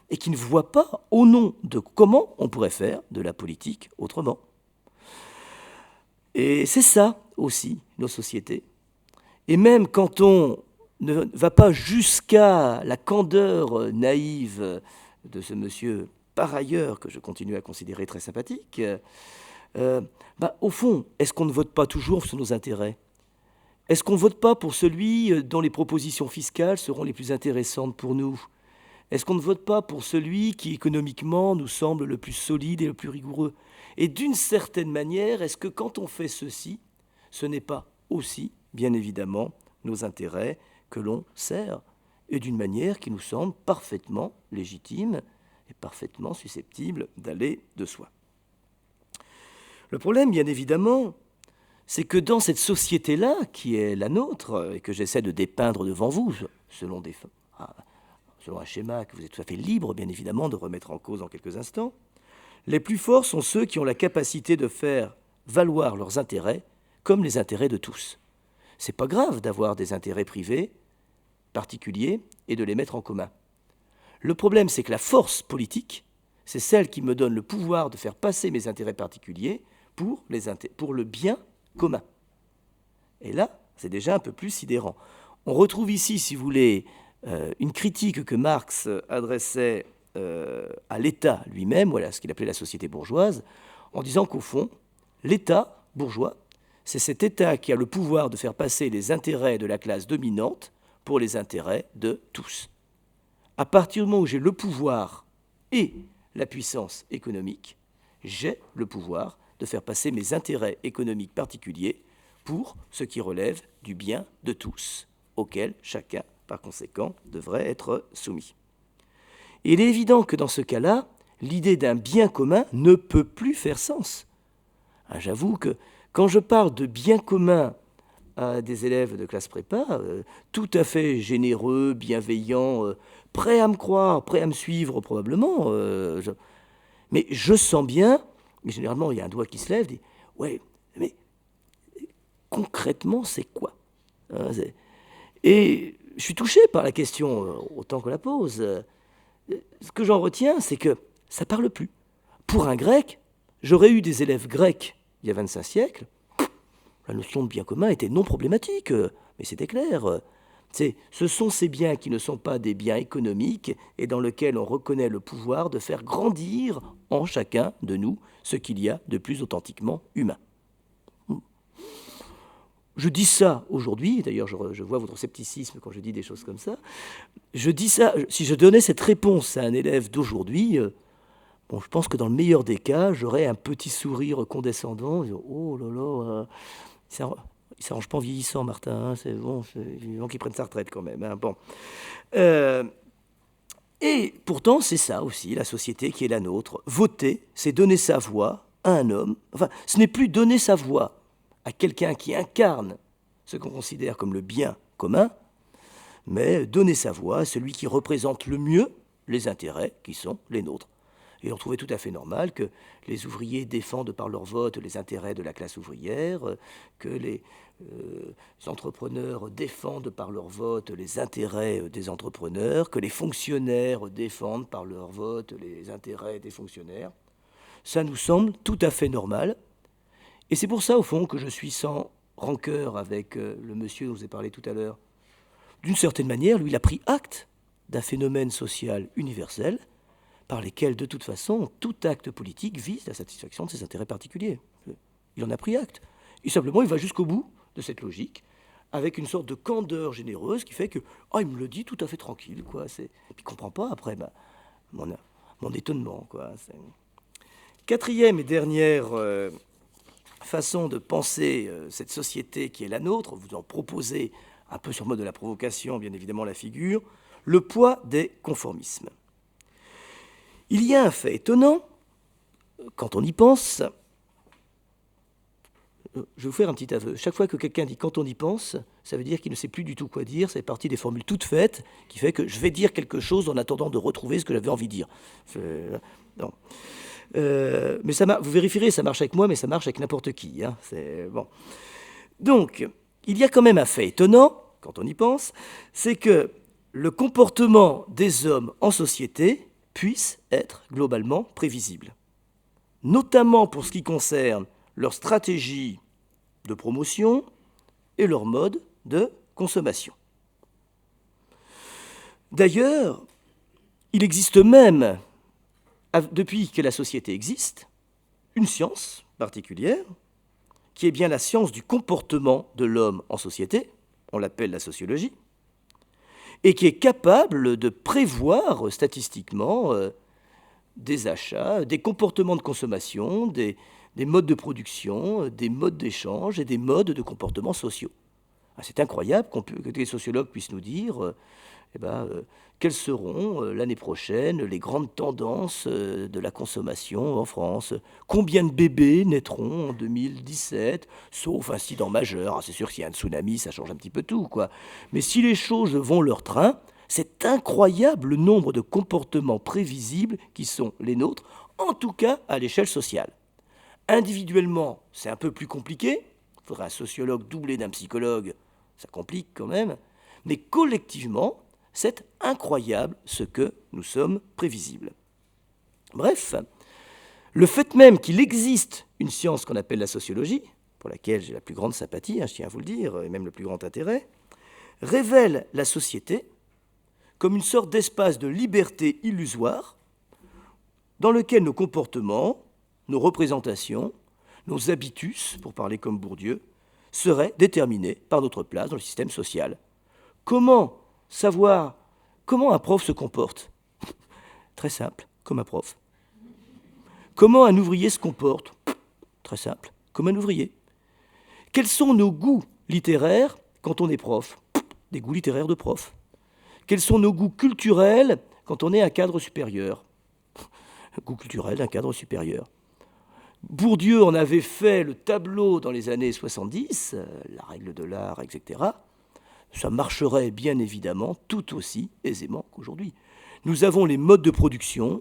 et qui ne voit pas au nom de comment on pourrait faire de la politique autrement. Et c'est ça aussi, nos sociétés. Et même quand on ne va pas jusqu'à la candeur naïve de ce monsieur, par ailleurs, que je continue à considérer très sympathique, au fond, est-ce qu'on ne vote pas toujours sur nos intérêts ? Est-ce qu'on ne vote pas pour celui dont les propositions fiscales seront les plus intéressantes pour nous ? Est-ce qu'on ne vote pas pour celui qui économiquement nous semble le plus solide et le plus rigoureux ? Et d'une certaine manière, est-ce que quand on fait ceci, ce n'est pas aussi, bien évidemment, nos intérêts que l'on sert, et d'une manière qui nous semble parfaitement légitime et parfaitement susceptible d'aller de soi ? Le problème, bien évidemment, c'est que dans cette société-là, qui est la nôtre, et que j'essaie de dépeindre devant vous, selon un schéma que vous êtes tout à fait libre, bien évidemment, de remettre en cause dans quelques instants, les plus forts sont ceux qui ont la capacité de faire valoir leurs intérêts comme les intérêts de tous. C'est pas grave d'avoir des intérêts privés, particuliers, et de les mettre en commun. Le problème, c'est que la force politique, c'est celle qui me donne le pouvoir de faire passer mes intérêts particuliers pour le bien commun. Et là, c'est déjà un peu plus sidérant. On retrouve ici, si vous voulez, une critique que Marx adressait à l'État lui-même, voilà ce qu'il appelait la société bourgeoise, en disant qu'au fond, l'État bourgeois, c'est cet État qui a le pouvoir de faire passer les intérêts de la classe dominante pour les intérêts de tous. À partir du moment où j'ai le pouvoir et la puissance économique, j'ai le pouvoir de faire passer mes intérêts économiques particuliers pour ce qui relève du bien de tous, auquel chacun, par conséquent, devrait être soumis. Et il est évident que dans ce cas-là, l'idée d'un bien commun ne peut plus faire sens. J'avoue que quand je parle de bien commun à des élèves de classe prépa, tout à fait généreux, bienveillants, prêts à me croire, prêts à me suivre probablement, mais je sens bien, et généralement il y a un doigt qui se lève, dit ouais, mais concrètement c'est quoi, hein, Et je suis touché par la question autant que la pose. Ce que j'en retiens, c'est que ça parle plus. Pour un grec, j'aurais eu des élèves grecs il y a 25 siècles, la notion de bien commun était non problématique, mais c'était clair. Ce sont ces biens qui ne sont pas des biens économiques et dans lesquels on reconnaît le pouvoir de faire grandir en chacun de nous ce qu'il y a de plus authentiquement humain. Je dis ça aujourd'hui, d'ailleurs je vois votre scepticisme quand je dis des choses comme ça, je dis ça, si je donnais cette réponse à un élève d'aujourd'hui, bon, je pense que dans le meilleur des cas, j'aurais un petit sourire condescendant, oh là là, il s'arrange pas en vieillissant, Martin, hein, c'est bon, il faut qu'il prenne sa retraite quand même. Hein, bon. Et pourtant, c'est ça aussi, la société qui est la nôtre. Voter, c'est donner sa voix à un homme. Enfin, ce n'est plus donner sa voix à quelqu'un qui incarne ce qu'on considère comme le bien commun, mais donner sa voix à celui qui représente le mieux les intérêts qui sont les nôtres. Et on trouvait tout à fait normal que les ouvriers défendent par leur vote les intérêts de la classe ouvrière, que les entrepreneurs défendent par leur vote les intérêts des entrepreneurs, que les fonctionnaires défendent par leur vote les intérêts des fonctionnaires. Ça nous semble tout à fait normal. Et c'est pour ça, au fond, que je suis sans rancœur avec le monsieur dont je vous ai parlé tout à l'heure. D'une certaine manière, lui, il a pris acte d'un phénomène social universel par lesquels, de toute façon, tout acte politique vise la satisfaction de ses intérêts particuliers. Il en a pris acte. Et simplement, il va jusqu'au bout de cette logique, avec une sorte de candeur généreuse qui fait que, il me le dit tout à fait tranquille, quoi. Et puis il ne comprend pas, après, mon étonnement, quoi. Quatrième et dernière façon de penser cette société qui est la nôtre, vous en proposez, un peu sur mode de la provocation, bien évidemment, la figure, le poids des conformismes. Il y a un fait étonnant, quand on y pense. Je vais vous faire un petit aveu. Chaque fois que quelqu'un dit « quand on y pense », ça veut dire qu'il ne sait plus du tout quoi dire. C'est partie des formules toutes faites qui fait que je vais dire quelque chose en attendant de retrouver ce que j'avais envie de dire. Non. Mais vous vérifierez, ça marche avec moi, mais ça marche avec n'importe qui. Hein. Bon. Donc, il y a quand même un fait étonnant, quand on y pense, c'est que le comportement des hommes en société puisse être globalement prévisible, notamment pour ce qui concerne leur stratégie de promotion et leur mode de consommation. D'ailleurs, il existe même, depuis que la société existe, une science particulière, qui est bien la science du comportement de l'homme en société, on l'appelle la sociologie, et qui est capable de prévoir statistiquement des achats, des comportements de consommation, des modes de production, des modes d'échange et des modes de comportement sociaux. C'est incroyable que des sociologues puissent nous dire quelles seront l'année prochaine les grandes tendances de la consommation en France. Combien de bébés naîtront en 2017, sauf incident majeur. C'est sûr que s'il y a un tsunami, ça change un petit peu tout, quoi. Mais si les choses vont leur train, c'est incroyable le nombre de comportements prévisibles qui sont les nôtres, en tout cas à l'échelle sociale. Individuellement, c'est un peu plus compliqué. Il faudrait un sociologue doublé d'un psychologue, ça complique quand même. Mais collectivement, c'est incroyable ce que nous sommes prévisibles. Bref, le fait même qu'il existe une science qu'on appelle la sociologie, pour laquelle j'ai la plus grande sympathie, je tiens à vous le dire, et même le plus grand intérêt, révèle la société comme une sorte d'espace de liberté illusoire dans lequel nos comportements, nos représentations, nos habitus, pour parler comme Bourdieu, seraient déterminés par notre place dans le système social. Comment savoir comment un prof se comporte? Très simple, comme un prof. Comment un ouvrier se comporte? Très simple, comme un ouvrier. Quels sont nos goûts littéraires quand on est prof? Des goûts littéraires de prof. Quels sont nos goûts culturels quand on est un cadre supérieur? Goût culturel d'un cadre supérieur. Bourdieu en avait fait le tableau dans les années 70, la règle de l'art, etc. Ça marcherait bien évidemment tout aussi aisément qu'aujourd'hui. Nous avons les modes de production,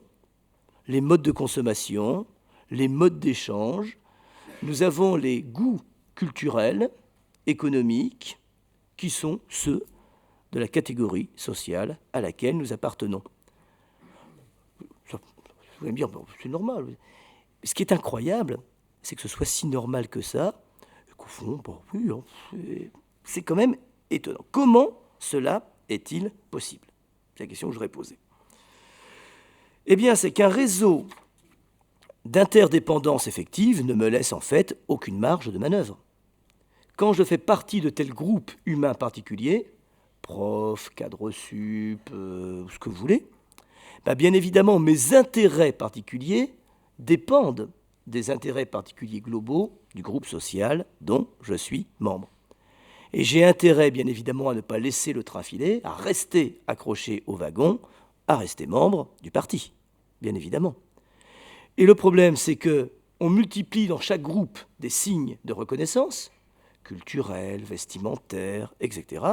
les modes de consommation, les modes d'échange, nous avons les goûts culturels, économiques, qui sont ceux de la catégorie sociale à laquelle nous appartenons. Vous allez me dire, bon, c'est normal. Ce qui est incroyable, c'est que ce soit si normal que ça, et qu'au fond, bon, oui, c'est quand même étonnant. Comment cela est-il possible? C'est la question que je voudrais poser. Eh bien, c'est qu'un réseau d'interdépendance effective ne me laisse en fait aucune marge de manœuvre. Quand je fais partie de tel groupe humain particulier, prof, cadre sup, ce que vous voulez, bien évidemment, mes intérêts particuliers dépendent des intérêts particuliers globaux du groupe social dont je suis membre. Et j'ai intérêt, bien évidemment, à ne pas laisser le train filer, à rester accroché au wagon, à rester membre du parti, bien évidemment. Et le problème, c'est qu'on multiplie dans chaque groupe des signes de reconnaissance, culturels, vestimentaires, etc.,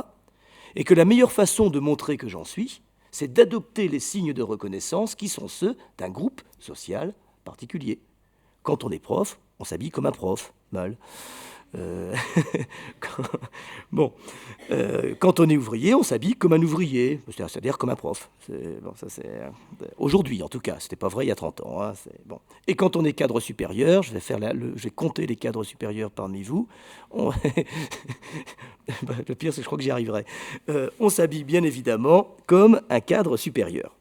et que la meilleure façon de montrer que j'en suis, c'est d'adopter les signes de reconnaissance qui sont ceux d'un groupe social particulier. Quand on est prof, on s'habille comme un prof, mal. Quand on est ouvrier, on s'habille comme un ouvrier, c'est-à-dire comme un prof. Bon, ça c'est aujourd'hui en tout cas, c'était pas vrai il y a 30 ans. Hein, bon. Et quand on est cadre supérieur, je vais compter les cadres supérieurs parmi vous. Le pire, c'est que je crois que j'y arriverai. On s'habille bien évidemment comme un cadre supérieur.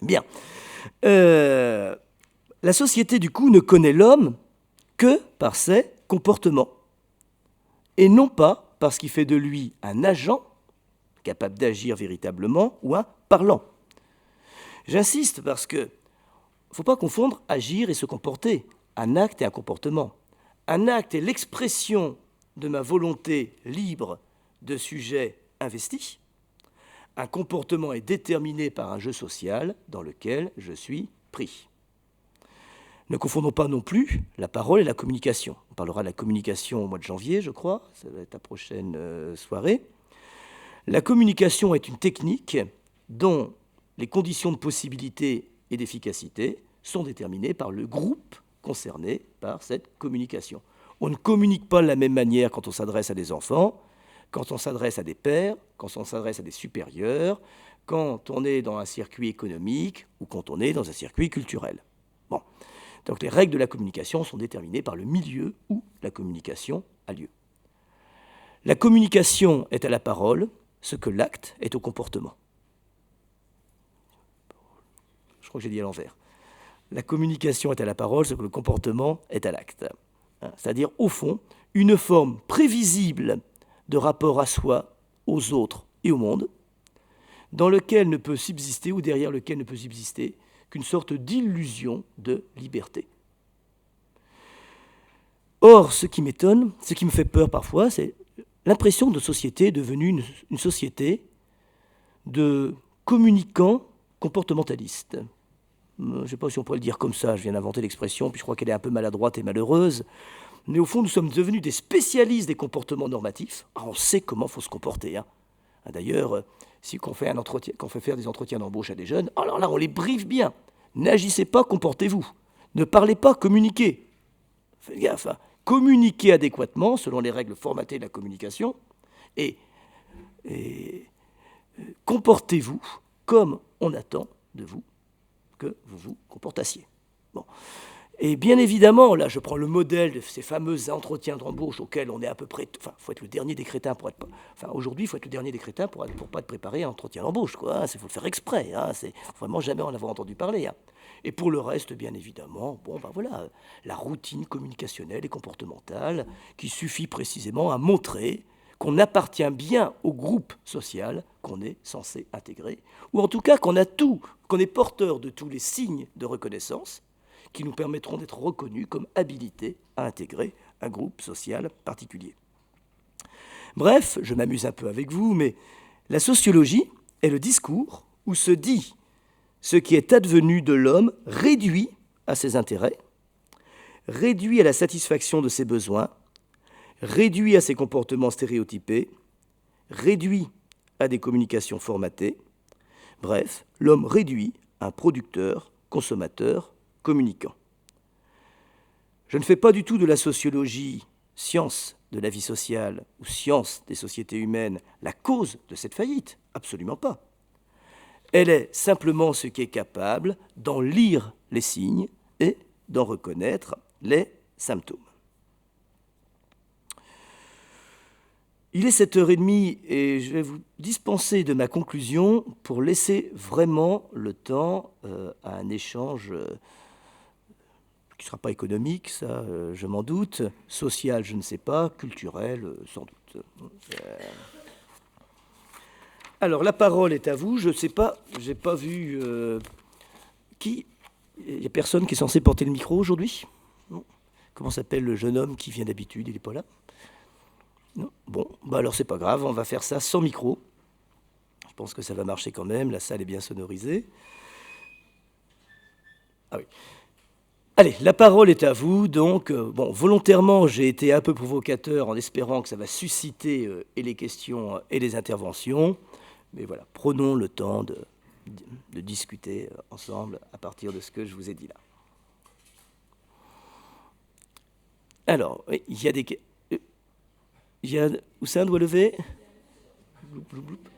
Bien. La société, du coup, ne connaît l'homme que par ses comportements, et non pas parce qu'il fait de lui un agent capable d'agir véritablement ou un parlant. J'insiste parce que ne faut pas confondre agir et se comporter, un acte et un comportement. Un acte est l'expression de ma volonté libre de sujet investi. Un comportement est déterminé par un jeu social dans lequel je suis pris. Ne confondons pas non plus la parole et la communication. On parlera de la communication au mois de janvier, je crois. Ça va être la prochaine soirée. La communication est une technique dont les conditions de possibilité et d'efficacité sont déterminées par le groupe concerné par cette communication. On ne communique pas de la même manière quand on s'adresse à des enfants, quand on s'adresse à des pairs, quand on s'adresse à des supérieurs, quand on est dans un circuit économique ou quand on est dans un circuit culturel. Bon. Donc les règles de la communication sont déterminées par le milieu où la communication a lieu. La communication est à la parole ce que l'acte est au comportement. Je crois que j'ai dit à l'envers. La communication est à la parole ce que le comportement est à l'acte. C'est-à-dire, au fond, une forme prévisible de rapport à soi, aux autres et au monde, dans lequel ne peut subsister ou derrière lequel ne peut subsister qu'une sorte d'illusion de liberté. Or, ce qui m'étonne, ce qui me fait peur parfois, c'est l'impression de société devenue une société de communicants comportementalistes. Je ne sais pas si on pourrait le dire comme ça, je viens d'inventer l'expression, puis je crois qu'elle est un peu maladroite et malheureuse. Mais au fond, nous sommes devenus des spécialistes des comportements normatifs. Ah, on sait comment il faut se comporter. Hein. D'ailleurs, si on fait faire des entretiens d'embauche à des jeunes, alors là, on les briefe bien. N'agissez pas, comportez-vous. Ne parlez pas, communiquez. Faites gaffe. Hein. Communiquez adéquatement, selon les règles formatées de la communication, et comportez-vous comme on attend de vous que vous vous comportassiez. Bon. Et bien évidemment, là, je prends le modèle de ces fameux entretiens d'embauche auxquels on est à peu près... Enfin, il faut être le dernier des crétins pour être... Enfin, aujourd'hui, il faut être le dernier des crétins pour pas être préparé à un entretien d'embauche, quoi. Il faut le faire exprès, hein. C'est vraiment jamais en avoir entendu parler. Hein. Et pour le reste, bien évidemment, voilà, la routine communicationnelle et comportementale qui suffit précisément à montrer qu'on appartient bien au groupe social qu'on est censé intégrer, ou en tout cas qu'on est porteur de tous les signes de reconnaissance qui nous permettront d'être reconnus comme habilités à intégrer un groupe social particulier. Bref, je m'amuse un peu avec vous, mais la sociologie est le discours où se dit ce qui est advenu de l'homme réduit à ses intérêts, réduit à la satisfaction de ses besoins, réduit à ses comportements stéréotypés, réduit à des communications formatées. Bref, l'homme réduit à un producteur, consommateur, communicant. Je ne fais pas du tout de la sociologie, science de la vie sociale ou science des sociétés humaines, la cause de cette faillite. Absolument pas. Elle est simplement ce qui est capable d'en lire les signes et d'en reconnaître les symptômes. Il est 7h30 et je vais vous dispenser de ma conclusion pour laisser vraiment le temps à un échange qui ne sera pas économique, ça je m'en doute, social je ne sais pas, culturel sans doute. Alors la parole est à vous, je ne sais pas, je n'ai pas vu qui. Il n'y a personne qui est censé porter le micro aujourd'hui? Non. Comment s'appelle le jeune homme qui vient d'habitude? Il n'est pas là? Non. Bon, bah alors c'est pas grave, on va faire ça sans micro. Je pense que ça va marcher quand même, la salle est bien sonorisée. Ah oui. Allez, la parole est à vous. Donc, bon, volontairement, j'ai été un peu provocateur en espérant que ça va susciter et les questions et les interventions. Mais voilà, prenons le temps de discuter ensemble à partir de ce que je vous ai dit là. Alors, il y a des... Hussein doit lever.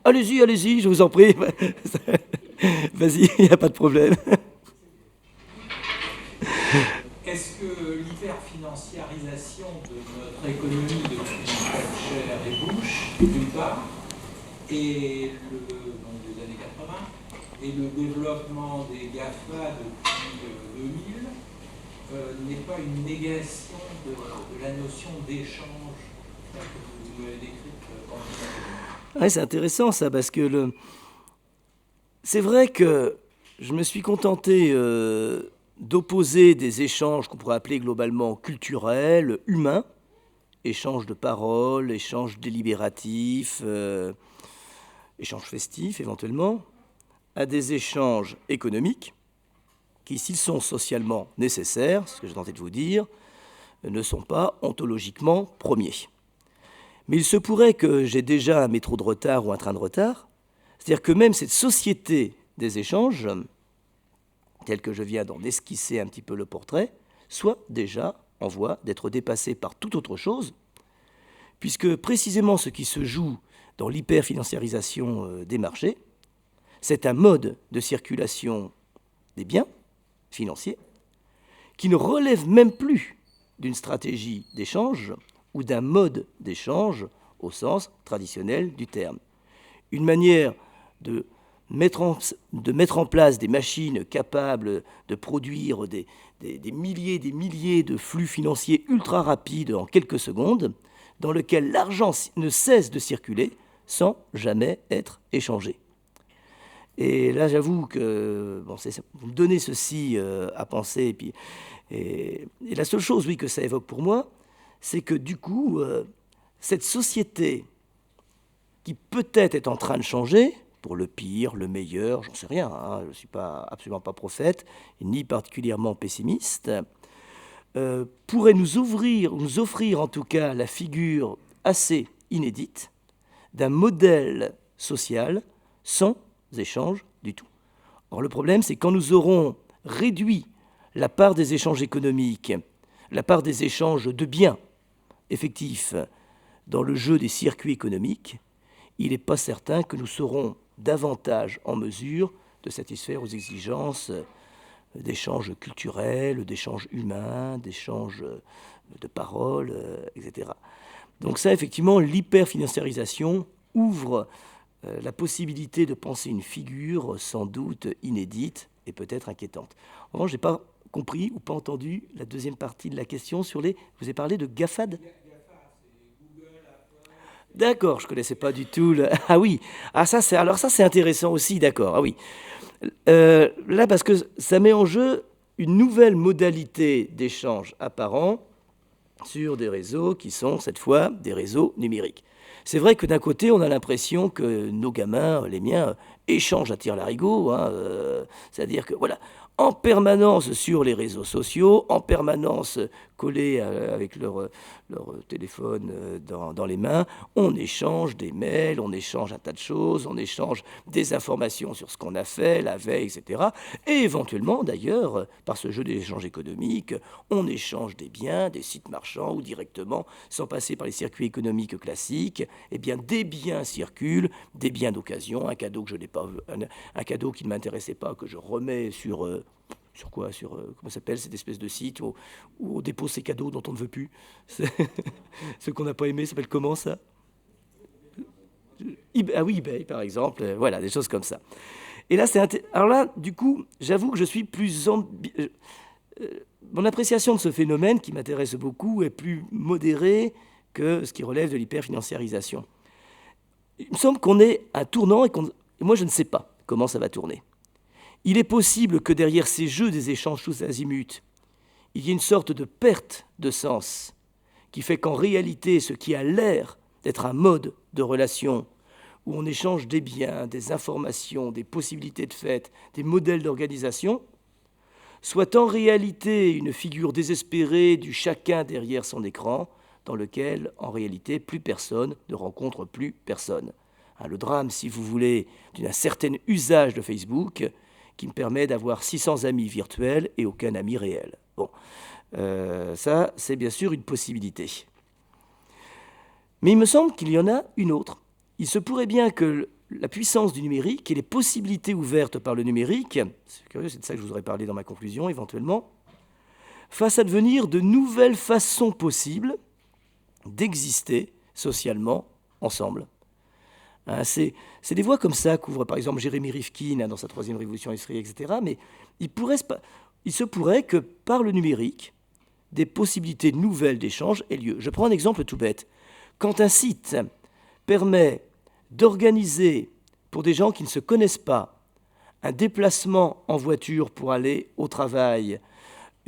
Allez-y, allez-y, je vous en prie. Vas-y, il n'y a pas de problème. Est-ce que l'hyperfinanciarisation de notre économie depuis Thatcher et Bush, d'une part, et donc des années 80, et le développement des GAFA depuis 2000 n'est pas une négation de la notion d'échange que vous m'avez décrite? Ouais, c'est intéressant ça, parce que c'est vrai que je me suis contenté d'opposer des échanges qu'on pourrait appeler globalement culturels, humains, échanges de paroles, échanges délibératifs, échanges festifs éventuellement, à des échanges économiques qui, s'ils sont socialement nécessaires, ce que j'ai tenté de vous dire, ne sont pas ontologiquement premiers. Mais il se pourrait que j'ai déjà un métro de retard ou un train de retard, c'est-à-dire que même cette société des échanges, telle que je viens d'en esquisser un petit peu le portrait, soit déjà en voie d'être dépassée par toute autre chose, puisque précisément ce qui se joue dans l'hyperfinanciarisation des marchés, c'est un mode de circulation des biens financiers qui ne relève même plus d'une stratégie d'échange ou d'un mode d'échange au sens traditionnel du terme. Une manière de mettre en place des machines capables de produire des milliers de flux financiers ultra rapides en quelques secondes, dans lequel l'argent ne cesse de circuler sans jamais être échangé. Et là, j'avoue que bon, vous me donnez ceci à penser, et la seule chose, oui, que ça évoque pour moi, c'est que du coup, cette société qui peut-être est en train de changer, pour le pire, le meilleur, j'en sais rien, hein, je ne suis absolument pas prophète, ni particulièrement pessimiste, pourrait nous offrir en tout cas la figure assez inédite d'un modèle social sans échange du tout. Or, le problème, c'est quand nous aurons réduit la part des échanges économiques, la part des échanges de biens effectifs dans le jeu des circuits économiques, il n'est pas certain que nous serons davantage en mesure de satisfaire aux exigences d'échanges culturels, d'échanges humains, d'échanges de paroles, etc. Donc ça, effectivement, l'hyperfinanciarisation ouvre la possibilité de penser une figure sans doute inédite et peut-être inquiétante. En revanche, je n'ai pas compris ou pas entendu la deuxième partie de la question sur les... Vous avez parlé de GAFAD ? D'accord, je ne connaissais pas du tout. Ah oui, ça c'est intéressant aussi, d'accord. Ah oui. Là, parce que ça met en jeu une nouvelle modalité d'échange apparent sur des réseaux qui sont, cette fois, des réseaux numériques. C'est vrai que d'un côté, on a l'impression que nos gamins, les miens, échangent à tire-larigot, hein, c'est-à-dire que, voilà, en permanence sur les réseaux sociaux, en permanence collés avec leur téléphone dans les mains. On échange des mails, on échange un tas de choses, on échange des informations sur ce qu'on a fait la veille, etc. Et éventuellement, d'ailleurs, par ce jeu d'échange économique, on échange des biens, des sites marchands, ou directement, sans passer par les circuits économiques classiques, eh bien, des biens circulent, des biens d'occasion, un cadeau que je n'ai pas, un cadeau qui ne m'intéressait pas, que je remets sur quoi? Comment s'appelle cette espèce de site où on dépose ces cadeaux dont on ne veut plus. Ce qu'on n'a pas aimé s'appelle comment, ça? Ah oui, eBay, par exemple. Voilà, des choses comme ça. Et là, alors là, du coup, j'avoue que je suis plus... mon appréciation de ce phénomène, qui m'intéresse beaucoup, est plus modérée que ce qui relève de l'hyperfinanciarisation. Il me semble qu'on est à un tournant et moi, je ne sais pas comment ça va tourner. Il est possible que derrière ces jeux des échanges tous azimuts, il y ait une sorte de perte de sens qui fait qu'en réalité, ce qui a l'air d'être un mode de relation où on échange des biens, des informations, des possibilités de fait, des modèles d'organisation, soit en réalité une figure désespérée du chacun derrière son écran, dans lequel, en réalité, plus personne ne rencontre plus personne. Le drame, si vous voulez, d'un certain usage de Facebook qui me permet d'avoir 600 amis virtuels et aucun ami réel. Bon, ça, c'est bien sûr une possibilité. Mais il me semble qu'il y en a une autre. Il se pourrait bien que la puissance du numérique et les possibilités ouvertes par le numérique, c'est curieux, c'est de ça que je vous aurais parlé dans ma conclusion éventuellement, fassent advenir de nouvelles façons possibles d'exister socialement ensemble. C'est des voies comme ça qu'ouvre par exemple Jérémy Rifkin dans sa troisième révolution industrielle, etc. Mais il se pourrait que par le numérique, des possibilités nouvelles d'échange aient lieu. Je prends un exemple tout bête. Quand un site permet d'organiser pour des gens qui ne se connaissent pas un déplacement en voiture pour aller au travail,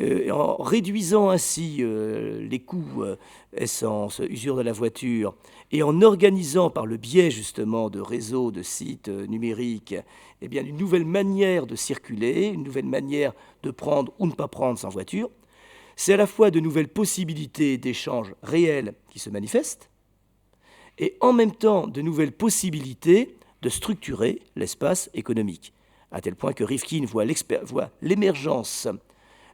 en réduisant ainsi les coûts essence, usure de la voiture, et en organisant par le biais justement de réseaux, de sites numériques, eh bien, une nouvelle manière de circuler, une nouvelle manière de prendre ou ne pas prendre sa voiture, c'est à la fois de nouvelles possibilités d'échanges réels qui se manifestent, et en même temps de nouvelles possibilités de structurer l'espace économique, à tel point que Rifkin voit l'émergence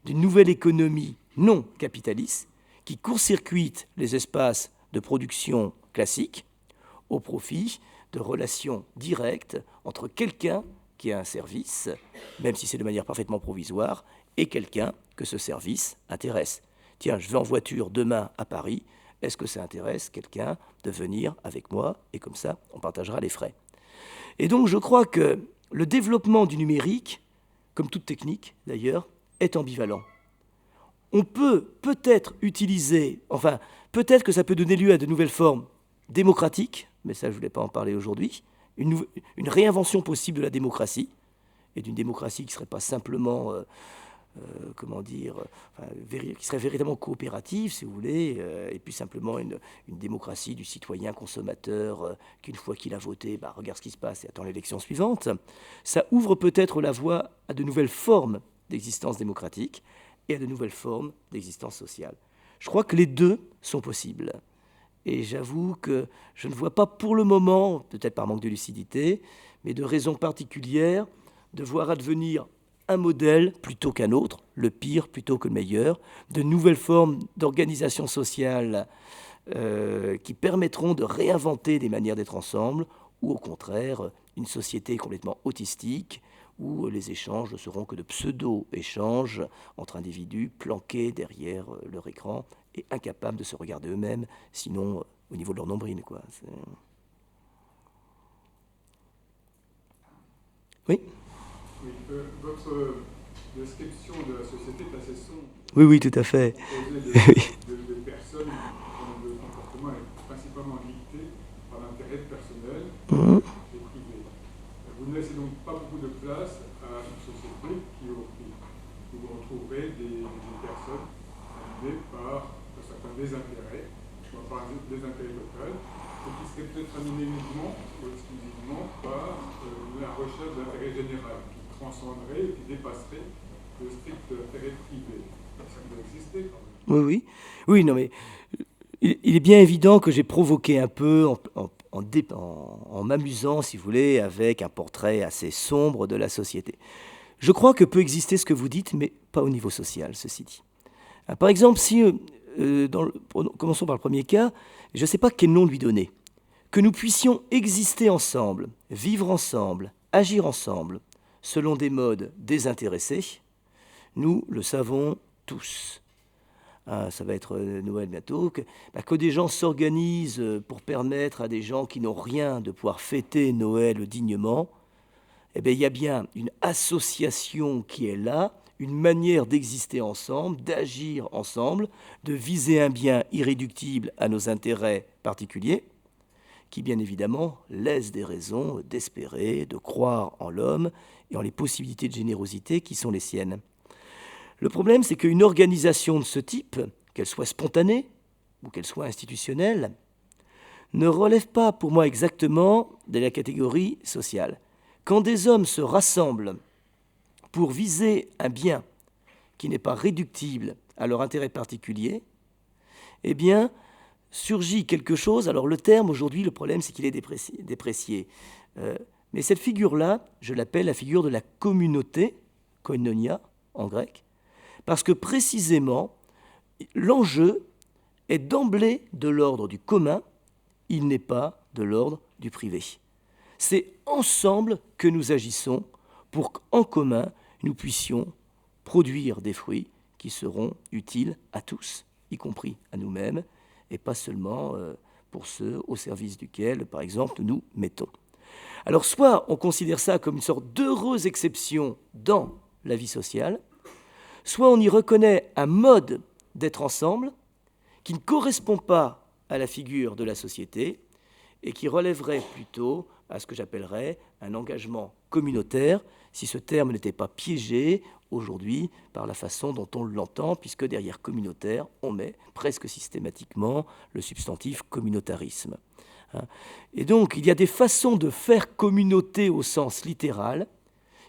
d'une nouvelle économie non capitaliste qui court-circuite les espaces de production classiques au profit de relations directes entre quelqu'un qui a un service, même si c'est de manière parfaitement provisoire, et quelqu'un que ce service intéresse. Tiens, je vais en voiture demain à Paris, est-ce que ça intéresse quelqu'un de venir avec moi? Et comme ça, on partagera les frais. Et donc, je crois que le développement du numérique, comme toute technique d'ailleurs, est ambivalent. On peut-être utiliser, enfin, peut-être que ça peut donner lieu à de nouvelles formes démocratiques, mais ça, je ne voulais pas en parler aujourd'hui, une réinvention possible de la démocratie, et d'une démocratie qui ne serait pas simplement, qui serait véritablement coopérative, si vous voulez, et puis simplement une démocratie du citoyen consommateur qu'une fois qu'il a voté, regarde ce qui se passe et attend l'élection suivante. Ça ouvre peut-être la voie à de nouvelles formes d'existence démocratique et à de nouvelles formes d'existence sociale. Je crois que les deux sont possibles. Et j'avoue que je ne vois pas pour le moment, peut-être par manque de lucidité, mais de raisons particulières, de voir advenir un modèle plutôt qu'un autre, le pire plutôt que le meilleur, de nouvelles formes d'organisation sociale qui permettront de réinventer des manières d'être ensemble, ou au contraire, une société complètement autistique, où les échanges ne seront que de pseudo-échanges entre individus planqués derrière leur écran et incapables de se regarder eux-mêmes, sinon au niveau de leur nombril, quoi. Oui. Oui, votre description de la société est assez sombre. Oui, tout à fait. Des personnes dont le comportement est principalement dicté par l'intérêt personnel et privé. Vous ne laissez donc pas beaucoup de place à une société où vous retrouverez des personnes animées par certains désintérêts, par un désintérêt local, et qui seraient peut-être animées uniquement ou exclusivement par la recherche d'intérêt général, qui transcenderait et qui dépasserait de strict intérêt privé. Ça doit exister quand même. Oui, oui. Oui, non, mais il est bien évident que j'ai provoqué un peu en m'amusant, si vous voulez, avec un portrait assez sombre de la société. Je crois que peut exister ce que vous dites, mais pas au niveau social, ceci dit. Par exemple, si, commençons par le premier cas, je ne sais pas quel nom lui donner. Que nous puissions exister ensemble, vivre ensemble, agir ensemble, selon des modes désintéressés, nous le savons tous. Ça va être Noël bientôt, que des gens s'organisent pour permettre à des gens qui n'ont rien de pouvoir fêter Noël dignement. Eh bien, il y a bien une association qui est là, une manière d'exister ensemble, d'agir ensemble, de viser un bien irréductible à nos intérêts particuliers, qui bien évidemment laisse des raisons d'espérer, de croire en l'homme et en les possibilités de générosité qui sont les siennes. Le problème, c'est qu'une organisation de ce type, qu'elle soit spontanée ou qu'elle soit institutionnelle, ne relève pas pour moi exactement de la catégorie sociale. Quand des hommes se rassemblent pour viser un bien qui n'est pas réductible à leur intérêt particulier, eh bien, surgit quelque chose. Alors le terme, aujourd'hui, le problème, c'est qu'il est déprécié. Mais cette figure-là, je l'appelle la figure de la communauté, koinonia en grec, parce que précisément, l'enjeu est d'emblée de l'ordre du commun, il n'est pas de l'ordre du privé. C'est ensemble que nous agissons pour qu'en commun, nous puissions produire des fruits qui seront utiles à tous, y compris à nous-mêmes, et pas seulement pour ceux au service duquel, par exemple, nous mettons. Alors, soit on considère ça comme une sorte d'heureuse exception dans la vie sociale, soit on y reconnaît un mode d'être ensemble qui ne correspond pas à la figure de la société et qui relèverait plutôt à ce que j'appellerais un engagement communautaire, si ce terme n'était pas piégé aujourd'hui par la façon dont on l'entend, puisque derrière communautaire, on met presque systématiquement le substantif communautarisme. Et donc, il y a des façons de faire communauté au sens littéral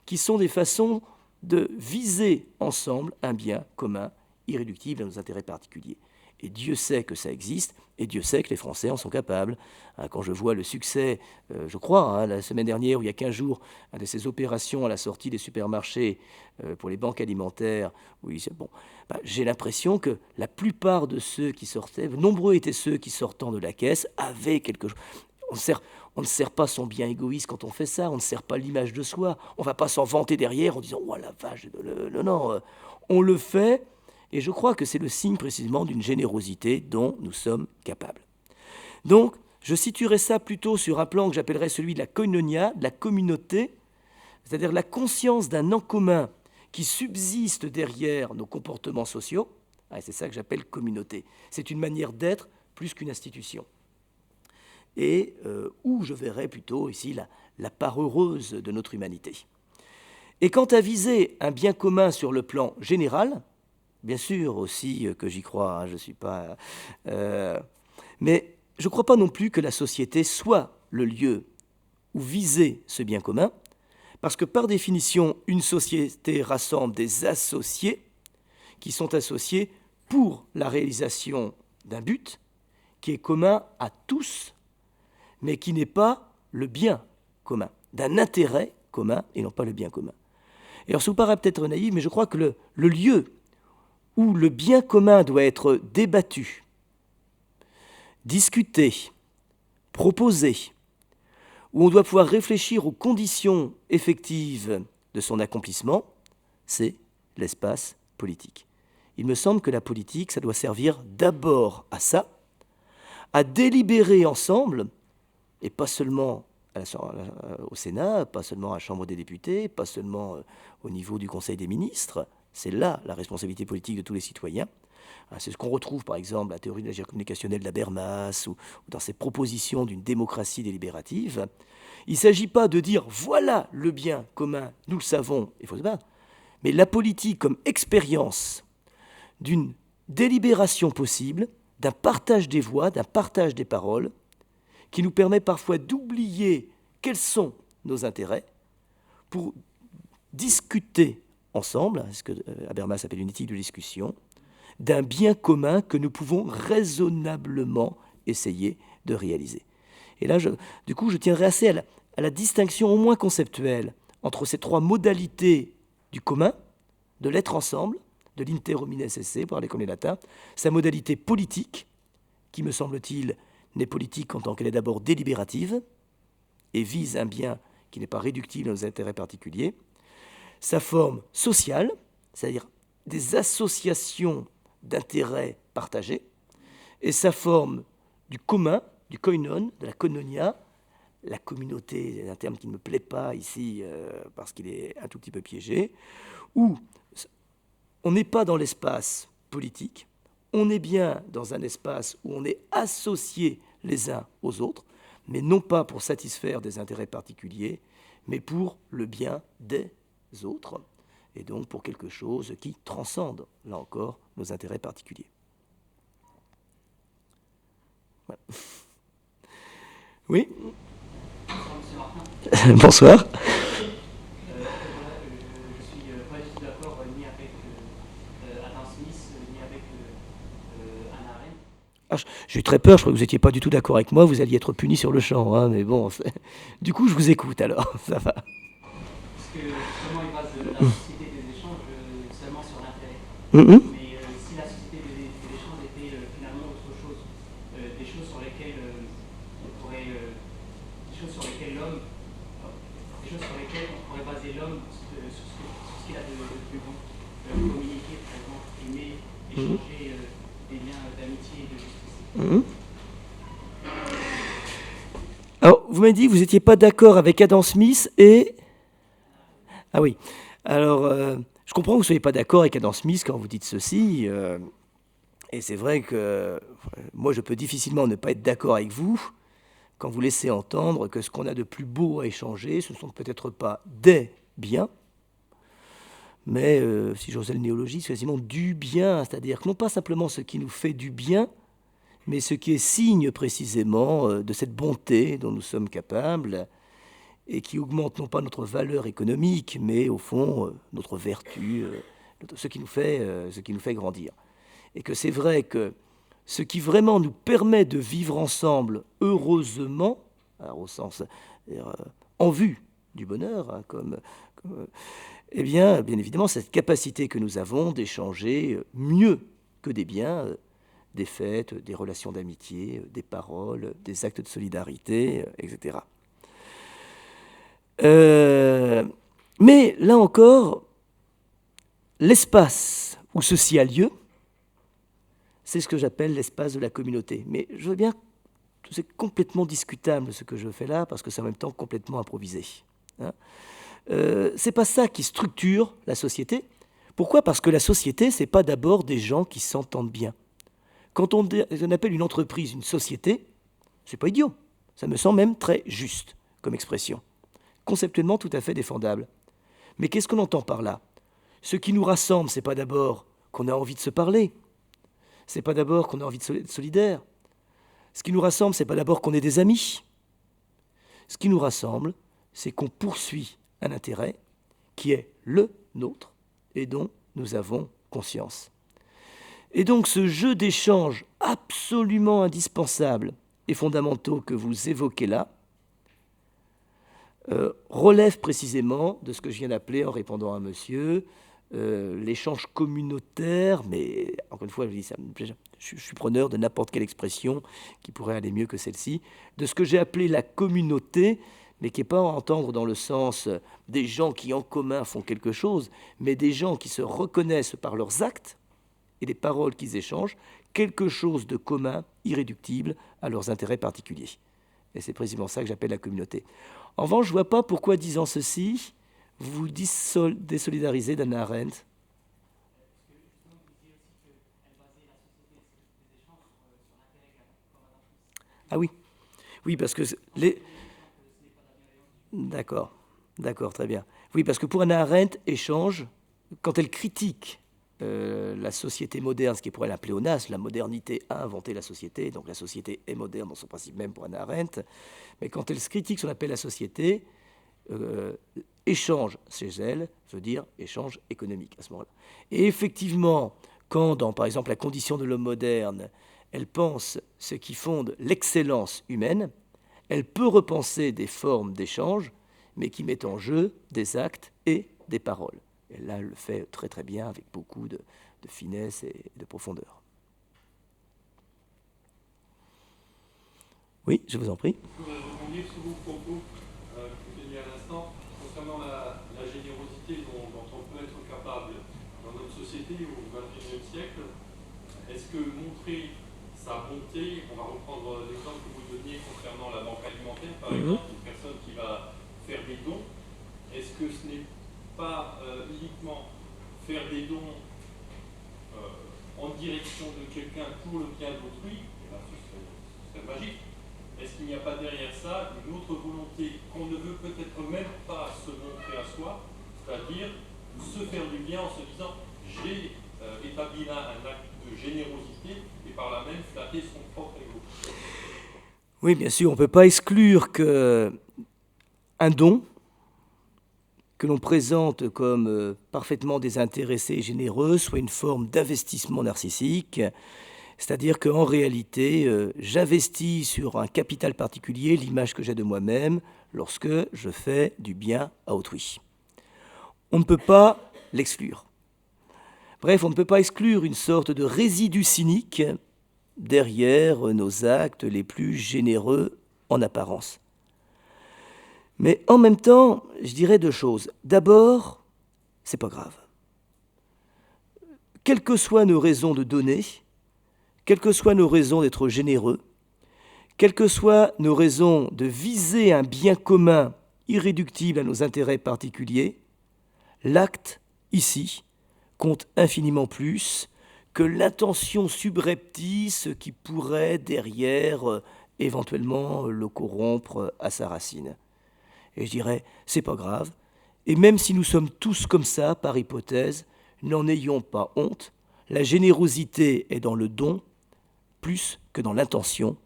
qui sont des façons de viser ensemble un bien commun, irréductible à nos intérêts particuliers. Et Dieu sait que ça existe, et Dieu sait que les Français en sont capables. Quand je vois le succès, je crois, la semaine dernière, ou il y a 15 jours, de ces opérations à la sortie des supermarchés pour les banques alimentaires, j'ai l'impression que la plupart de ceux qui sortaient, nombreux étaient ceux qui sortant de la caisse, avaient quelque chose. On ne sert pas son bien égoïste quand on fait ça, on ne sert pas l'image de soi, on ne va pas s'en vanter derrière en disant « Oh la vache !» Non, on le fait, et je crois que c'est le signe précisément d'une générosité dont nous sommes capables. Donc, je situerai ça plutôt sur un plan que j'appellerais celui de la koinonia, de la communauté, c'est-à-dire la conscience d'un en commun qui subsiste derrière nos comportements sociaux. C'est ça que j'appelle communauté. C'est une manière d'être plus qu'une institution. Et où je verrais plutôt ici la part heureuse de notre humanité. Et quant à viser un bien commun sur le plan général, bien sûr aussi que j'y crois, je ne suis pas... mais je ne crois pas non plus que la société soit le lieu où viser ce bien commun, parce que par définition, une société rassemble des associés qui sont associés pour la réalisation d'un but qui est commun à tous, mais qui n'est pas le bien commun, d'un intérêt commun et non pas le bien commun. Et alors ça vous paraît peut-être naïf, mais je crois que le lieu où le bien commun doit être débattu, discuté, proposé, où on doit pouvoir réfléchir aux conditions effectives de son accomplissement, c'est l'espace politique. Il me semble que la politique, ça doit servir d'abord à ça, à délibérer ensemble, et pas seulement au Sénat, pas seulement à la Chambre des députés, pas seulement au niveau du Conseil des ministres. C'est là la responsabilité politique de tous les citoyens. C'est ce qu'on retrouve par exemple dans la théorie de l'agir communicationnel d'Habermas ou dans ses propositions d'une démocratie délibérative. Il ne s'agit pas de dire voilà le bien commun, nous le savons, il faut se battre, mais la politique comme expérience d'une délibération possible, d'un partage des voix, d'un partage des paroles, qui nous permet parfois d'oublier quels sont nos intérêts pour discuter ensemble, ce que Habermas appelle une éthique de discussion, d'un bien commun que nous pouvons raisonnablement essayer de réaliser. Et là, du coup, je tiendrai assez à la distinction au moins conceptuelle entre ces trois modalités du commun, de l'être ensemble, de l'inter homines esse, pour parler comme les latins, sa modalité politique, qui, me semble-t-il, n'est politique qu'en tant qu'elle est d'abord délibérative et vise un bien qui n'est pas réductible aux intérêts particuliers, sa forme sociale, c'est-à-dire des associations d'intérêts partagés, et sa forme du commun, du koinon, de la koinonia, la communauté, c'est un terme qui ne me plaît pas ici parce qu'il est un tout petit peu piégé, où on n'est pas dans l'espace politique, on est bien dans un espace où on est associés les uns aux autres, mais non pas pour satisfaire des intérêts particuliers, mais pour le bien des autres, et donc pour quelque chose qui transcende, là encore, nos intérêts particuliers. Voilà. Oui. Bonsoir. Je suis pas du tout d'accord ni avec Adam Smith ni avec Hannah Arendt. Ah, j'ai eu très peur, je crois que vous n'étiez pas du tout d'accord avec moi, vous alliez être puni sur le champ, hein, mais bon, du coup je vous écoute alors, ça va. Parce que justement il base la société des échanges seulement sur l'intérêt. Mais si la société des échanges était finalement autre chose, des choses sur lesquelles on pourrait, des choses sur lesquelles l'homme, des choses sur lesquelles on pourrait baser l'homme sur ce qu'il a de plus bon, communiquer par exemple, aimer, échanger des liens d'amitié et de justice. Alors, vous m'avez dit que vous n'étiez pas d'accord avec Adam Smith et... Ah oui. Alors, je comprends que vous ne soyez pas d'accord avec Adam Smith quand vous dites ceci. Et c'est vrai que moi, je peux difficilement ne pas être d'accord avec vous quand vous laissez entendre que ce qu'on a de plus beau à échanger, ce ne sont peut-être pas des biens, mais, si j'osais le néologisme, quasiment du bien. C'est-à-dire que non pas simplement ce qui nous fait du bien, mais ce qui est signe précisément de cette bonté dont nous sommes capables et qui augmente non pas notre valeur économique, mais au fond notre vertu, ce qui nous fait grandir. Et que c'est vrai que ce qui vraiment nous permet de vivre ensemble heureusement, alors au sens en vue du bonheur, hein, eh bien évidemment, cette capacité que nous avons d'échanger mieux que des biens, des fêtes, des relations d'amitié, des paroles, des actes de solidarité, etc. Mais là encore, l'espace où ceci a lieu, c'est ce que j'appelle l'espace de la communauté. Mais je veux bien, c'est complètement discutable ce que je fais là, parce que c'est en même temps complètement improvisé. Hein. C'est pas ça qui structure la société. Pourquoi ? Parce que la société, c'est pas d'abord des gens qui s'entendent bien. Quand on appelle une entreprise une société, c'est pas idiot. Ça me semble même très juste comme expression. Conceptuellement tout à fait défendable. Mais qu'est-ce qu'on entend par là ? Ce qui nous rassemble, c'est pas d'abord qu'on a envie de se parler. C'est pas d'abord qu'on a envie d'être solidaire. Ce qui nous rassemble, c'est pas d'abord qu'on est des amis. Ce qui nous rassemble, c'est qu'on poursuit un intérêt qui est le nôtre et dont nous avons conscience. Et donc ce jeu d'échanges absolument indispensables et fondamentaux que vous évoquez là relève précisément de ce que je viens d'appeler, en répondant à monsieur, l'échange communautaire, mais encore une fois, je suis preneur de n'importe quelle expression qui pourrait aller mieux que celle-ci, de ce que j'ai appelé la communauté, mais qui n'est pas à entendre dans le sens des gens qui en commun font quelque chose, mais des gens qui se reconnaissent par leurs actes et les paroles qu'ils échangent, quelque chose de commun, irréductible à leurs intérêts particuliers. Et c'est précisément ça que j'appelle la communauté. En revanche, je ne vois pas pourquoi, disant ceci, vous vous désolidarisez d'Hannah Arendt. Ah oui, oui, parce que les... D'accord, très bien. Oui, parce que pour Hannah Arendt, échange, quand elle critique la société moderne, ce qui est pour elle un pléonasme, la modernité a inventé la société, donc la société est moderne dans son principe même pour Hannah Arendt, mais quand elle critique ce qu'on appelle la société, échange chez elle veut dire échange économique à ce moment-là. Et effectivement, quand dans, par exemple, la condition de l'homme moderne, elle pense ce qui fonde l'excellence humaine, elle peut repenser des formes d'échange, mais qui mettent en jeu des actes et des paroles. Et là, elle le fait très très bien, avec beaucoup de finesse et de profondeur. Oui, je vous en prie. Je voudrais rebondir sur vos propos que vous teniez à l'instant concernant la générosité dont on peut être capable dans notre société au XXIe siècle. Est-ce que montrer sa bonté, on va reprendre l'exemple que vous donniez concernant la banque alimentaire, par exemple, une personne qui va faire des dons, est-ce que ce n'est pas uniquement faire des dons en direction de quelqu'un pour le bien d'autrui? Ce serait magique. Est-ce qu'il n'y a pas derrière ça une autre volonté qu'on ne veut peut-être même pas se montrer à soi, c'est-à-dire se faire du bien en se disant j'ai établi là un acte de générosité et par là même flatter son propre ego? Oui, bien sûr, on ne peut pas exclure qu'un don que l'on présente comme parfaitement désintéressé et généreux soit une forme d'investissement narcissique. C'est-à-dire qu'en réalité, j'investis sur un capital particulier l'image que j'ai de moi-même lorsque je fais du bien à autrui. On ne peut pas l'exclure. Bref, on ne peut pas exclure une sorte de résidu cynique derrière nos actes les plus généreux en apparence. Mais en même temps, je dirais deux choses. D'abord, c'est pas grave. Quelles que soient nos raisons de donner, quelles que soient nos raisons d'être généreux, quelles que soient nos raisons de viser un bien commun irréductible à nos intérêts particuliers, l'acte, ici, compte infiniment plus que l'intention subreptice qui pourrait, derrière, éventuellement le corrompre à sa racine. Et je dirais, c'est pas grave, et même si nous sommes tous comme ça, par hypothèse, n'en ayons pas honte, la générosité est dans le don, plus que dans l'intention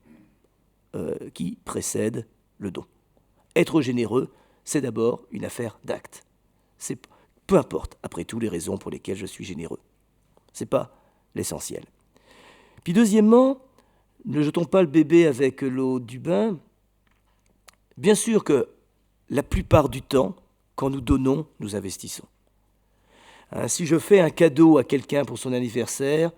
qui précède le don. Être généreux, c'est d'abord une affaire d'acte. Peu importe, après tout, les raisons pour lesquelles je suis généreux. Ce n'est pas l'essentiel. Puis deuxièmement, ne jetons pas le bébé avec l'eau du bain. Bien sûr que la plupart du temps, quand nous donnons, nous investissons. Si je fais un cadeau à quelqu'un pour son anniversaire,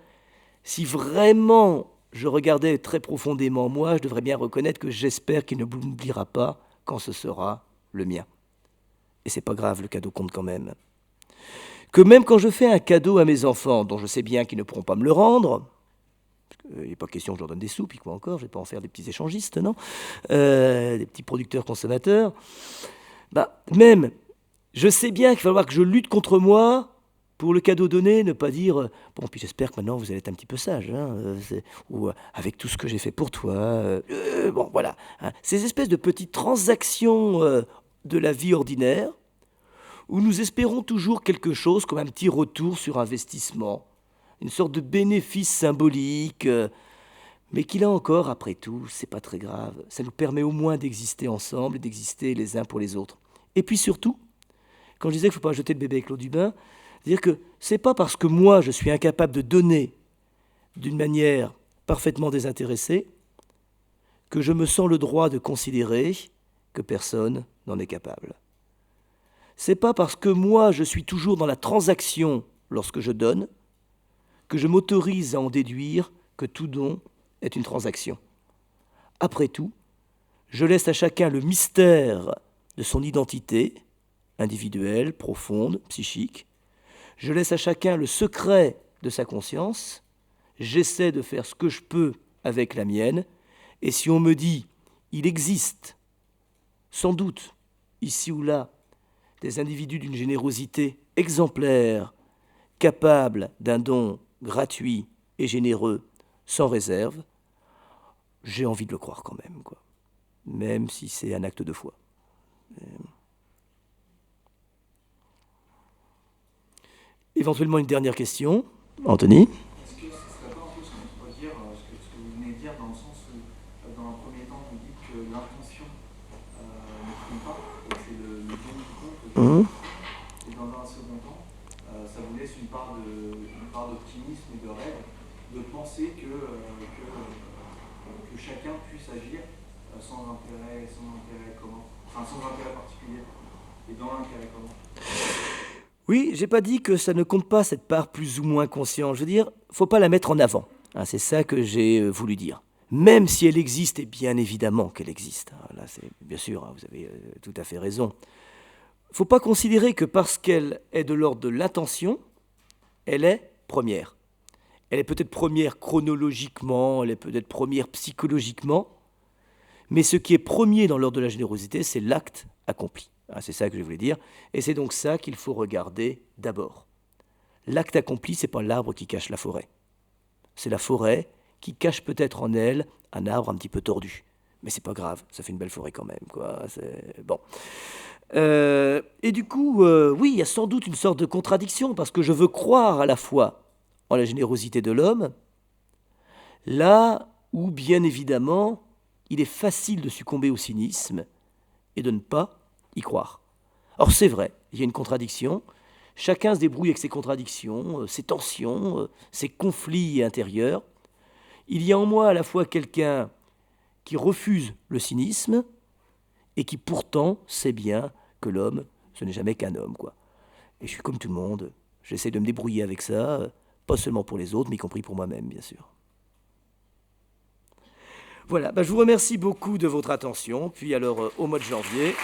si vraiment je regardais très profondément moi, je devrais bien reconnaître que j'espère qu'il ne m'oubliera pas quand ce sera le mien. Et c'est pas grave, le cadeau compte quand même. Que même quand je fais un cadeau à mes enfants, dont je sais bien qu'ils ne pourront pas me le rendre, il n'est pas question que je leur donne des sous, puis quoi encore, je ne vais pas en faire des petits échangistes, non, des petits producteurs-consommateurs, même, je sais bien qu'il va falloir que je lutte contre moi pour le cadeau donné, ne pas dire « Bon, puis j'espère que maintenant vous allez être un petit peu sage, ou avec tout ce que j'ai fait pour toi. » Bon, voilà. Ces espèces de petites transactions de la vie ordinaire, où nous espérons toujours quelque chose comme un petit retour sur investissement, une sorte de bénéfice symbolique, mais qui là encore, après tout, c'est pas très grave. Ça nous permet au moins d'exister ensemble et d'exister les uns pour les autres. Et puis surtout, quand je disais qu'il ne faut pas jeter le bébé avec l'eau du bain, c'est-à-dire que c'est pas parce que moi je suis incapable de donner d'une manière parfaitement désintéressée que je me sens le droit de considérer que personne n'en est capable. C'est pas parce que moi je suis toujours dans la transaction lorsque je donne que je m'autorise à en déduire que tout don est une transaction. Après tout, je laisse à chacun le mystère de son identité, individuelle, profonde, psychique. Je laisse à chacun le secret de sa conscience. J'essaie de faire ce que je peux avec la mienne. Et si on me dit, il existe, sans doute, ici ou là, des individus d'une générosité exemplaire, capables d'un don gratuit et généreux, sans réserve, j'ai envie de le croire quand même, quoi. Même si c'est un acte de foi. Éventuellement une dernière question. Anthony ? Est-ce que ce ne serait pas un peu ce qu'on pourrait dire, ce que vous venez de dire, dans le sens où, dans un premier temps, vous dites que l'intention ne compte pas, et que c'est le Et dans un second temps, ça vous laisse une part d'optimisme et de rêve, de penser que chacun puisse agir sans intérêt commun, enfin sans intérêt particulier, et dans l'intérêt commun. Oui, j'ai pas dit que ça ne compte pas, cette part plus ou moins consciente. Je veux dire, faut pas la mettre en avant. Hein, c'est ça que j'ai voulu dire. Même si elle existe, et bien évidemment qu'elle existe. Hein, là, c'est bien sûr, hein, vous avez tout à fait raison. Faut pas considérer que parce qu'elle est de l'ordre de l'intention, elle est première. Elle est peut-être première chronologiquement, elle est peut-être première psychologiquement, mais ce qui est premier dans l'ordre de la générosité, c'est l'acte accompli. C'est ça que je voulais dire, et c'est donc ça qu'il faut regarder d'abord. L'acte accompli, c'est pas l'arbre qui cache la forêt. C'est la forêt qui cache peut-être en elle un arbre un petit peu tordu. Mais c'est pas grave, ça fait une belle forêt quand même, quoi. C'est bon. Et du coup, oui, il y a sans doute une sorte de contradiction, parce que je veux croire à la fois en la générosité de l'homme, là où, bien évidemment, il est facile de succomber au cynisme et de ne pas y croire. Or, c'est vrai, il y a une contradiction. Chacun se débrouille avec ses contradictions, ses tensions, ses conflits intérieurs. Il y a en moi à la fois quelqu'un qui refuse le cynisme et qui pourtant sait bien que l'homme, ce n'est jamais qu'un homme, quoi. Et je suis comme tout le monde, j'essaie de me débrouiller avec ça, pas seulement pour les autres, mais y compris pour moi-même, bien sûr. Voilà, je vous remercie beaucoup de votre attention, puis alors au mois de janvier...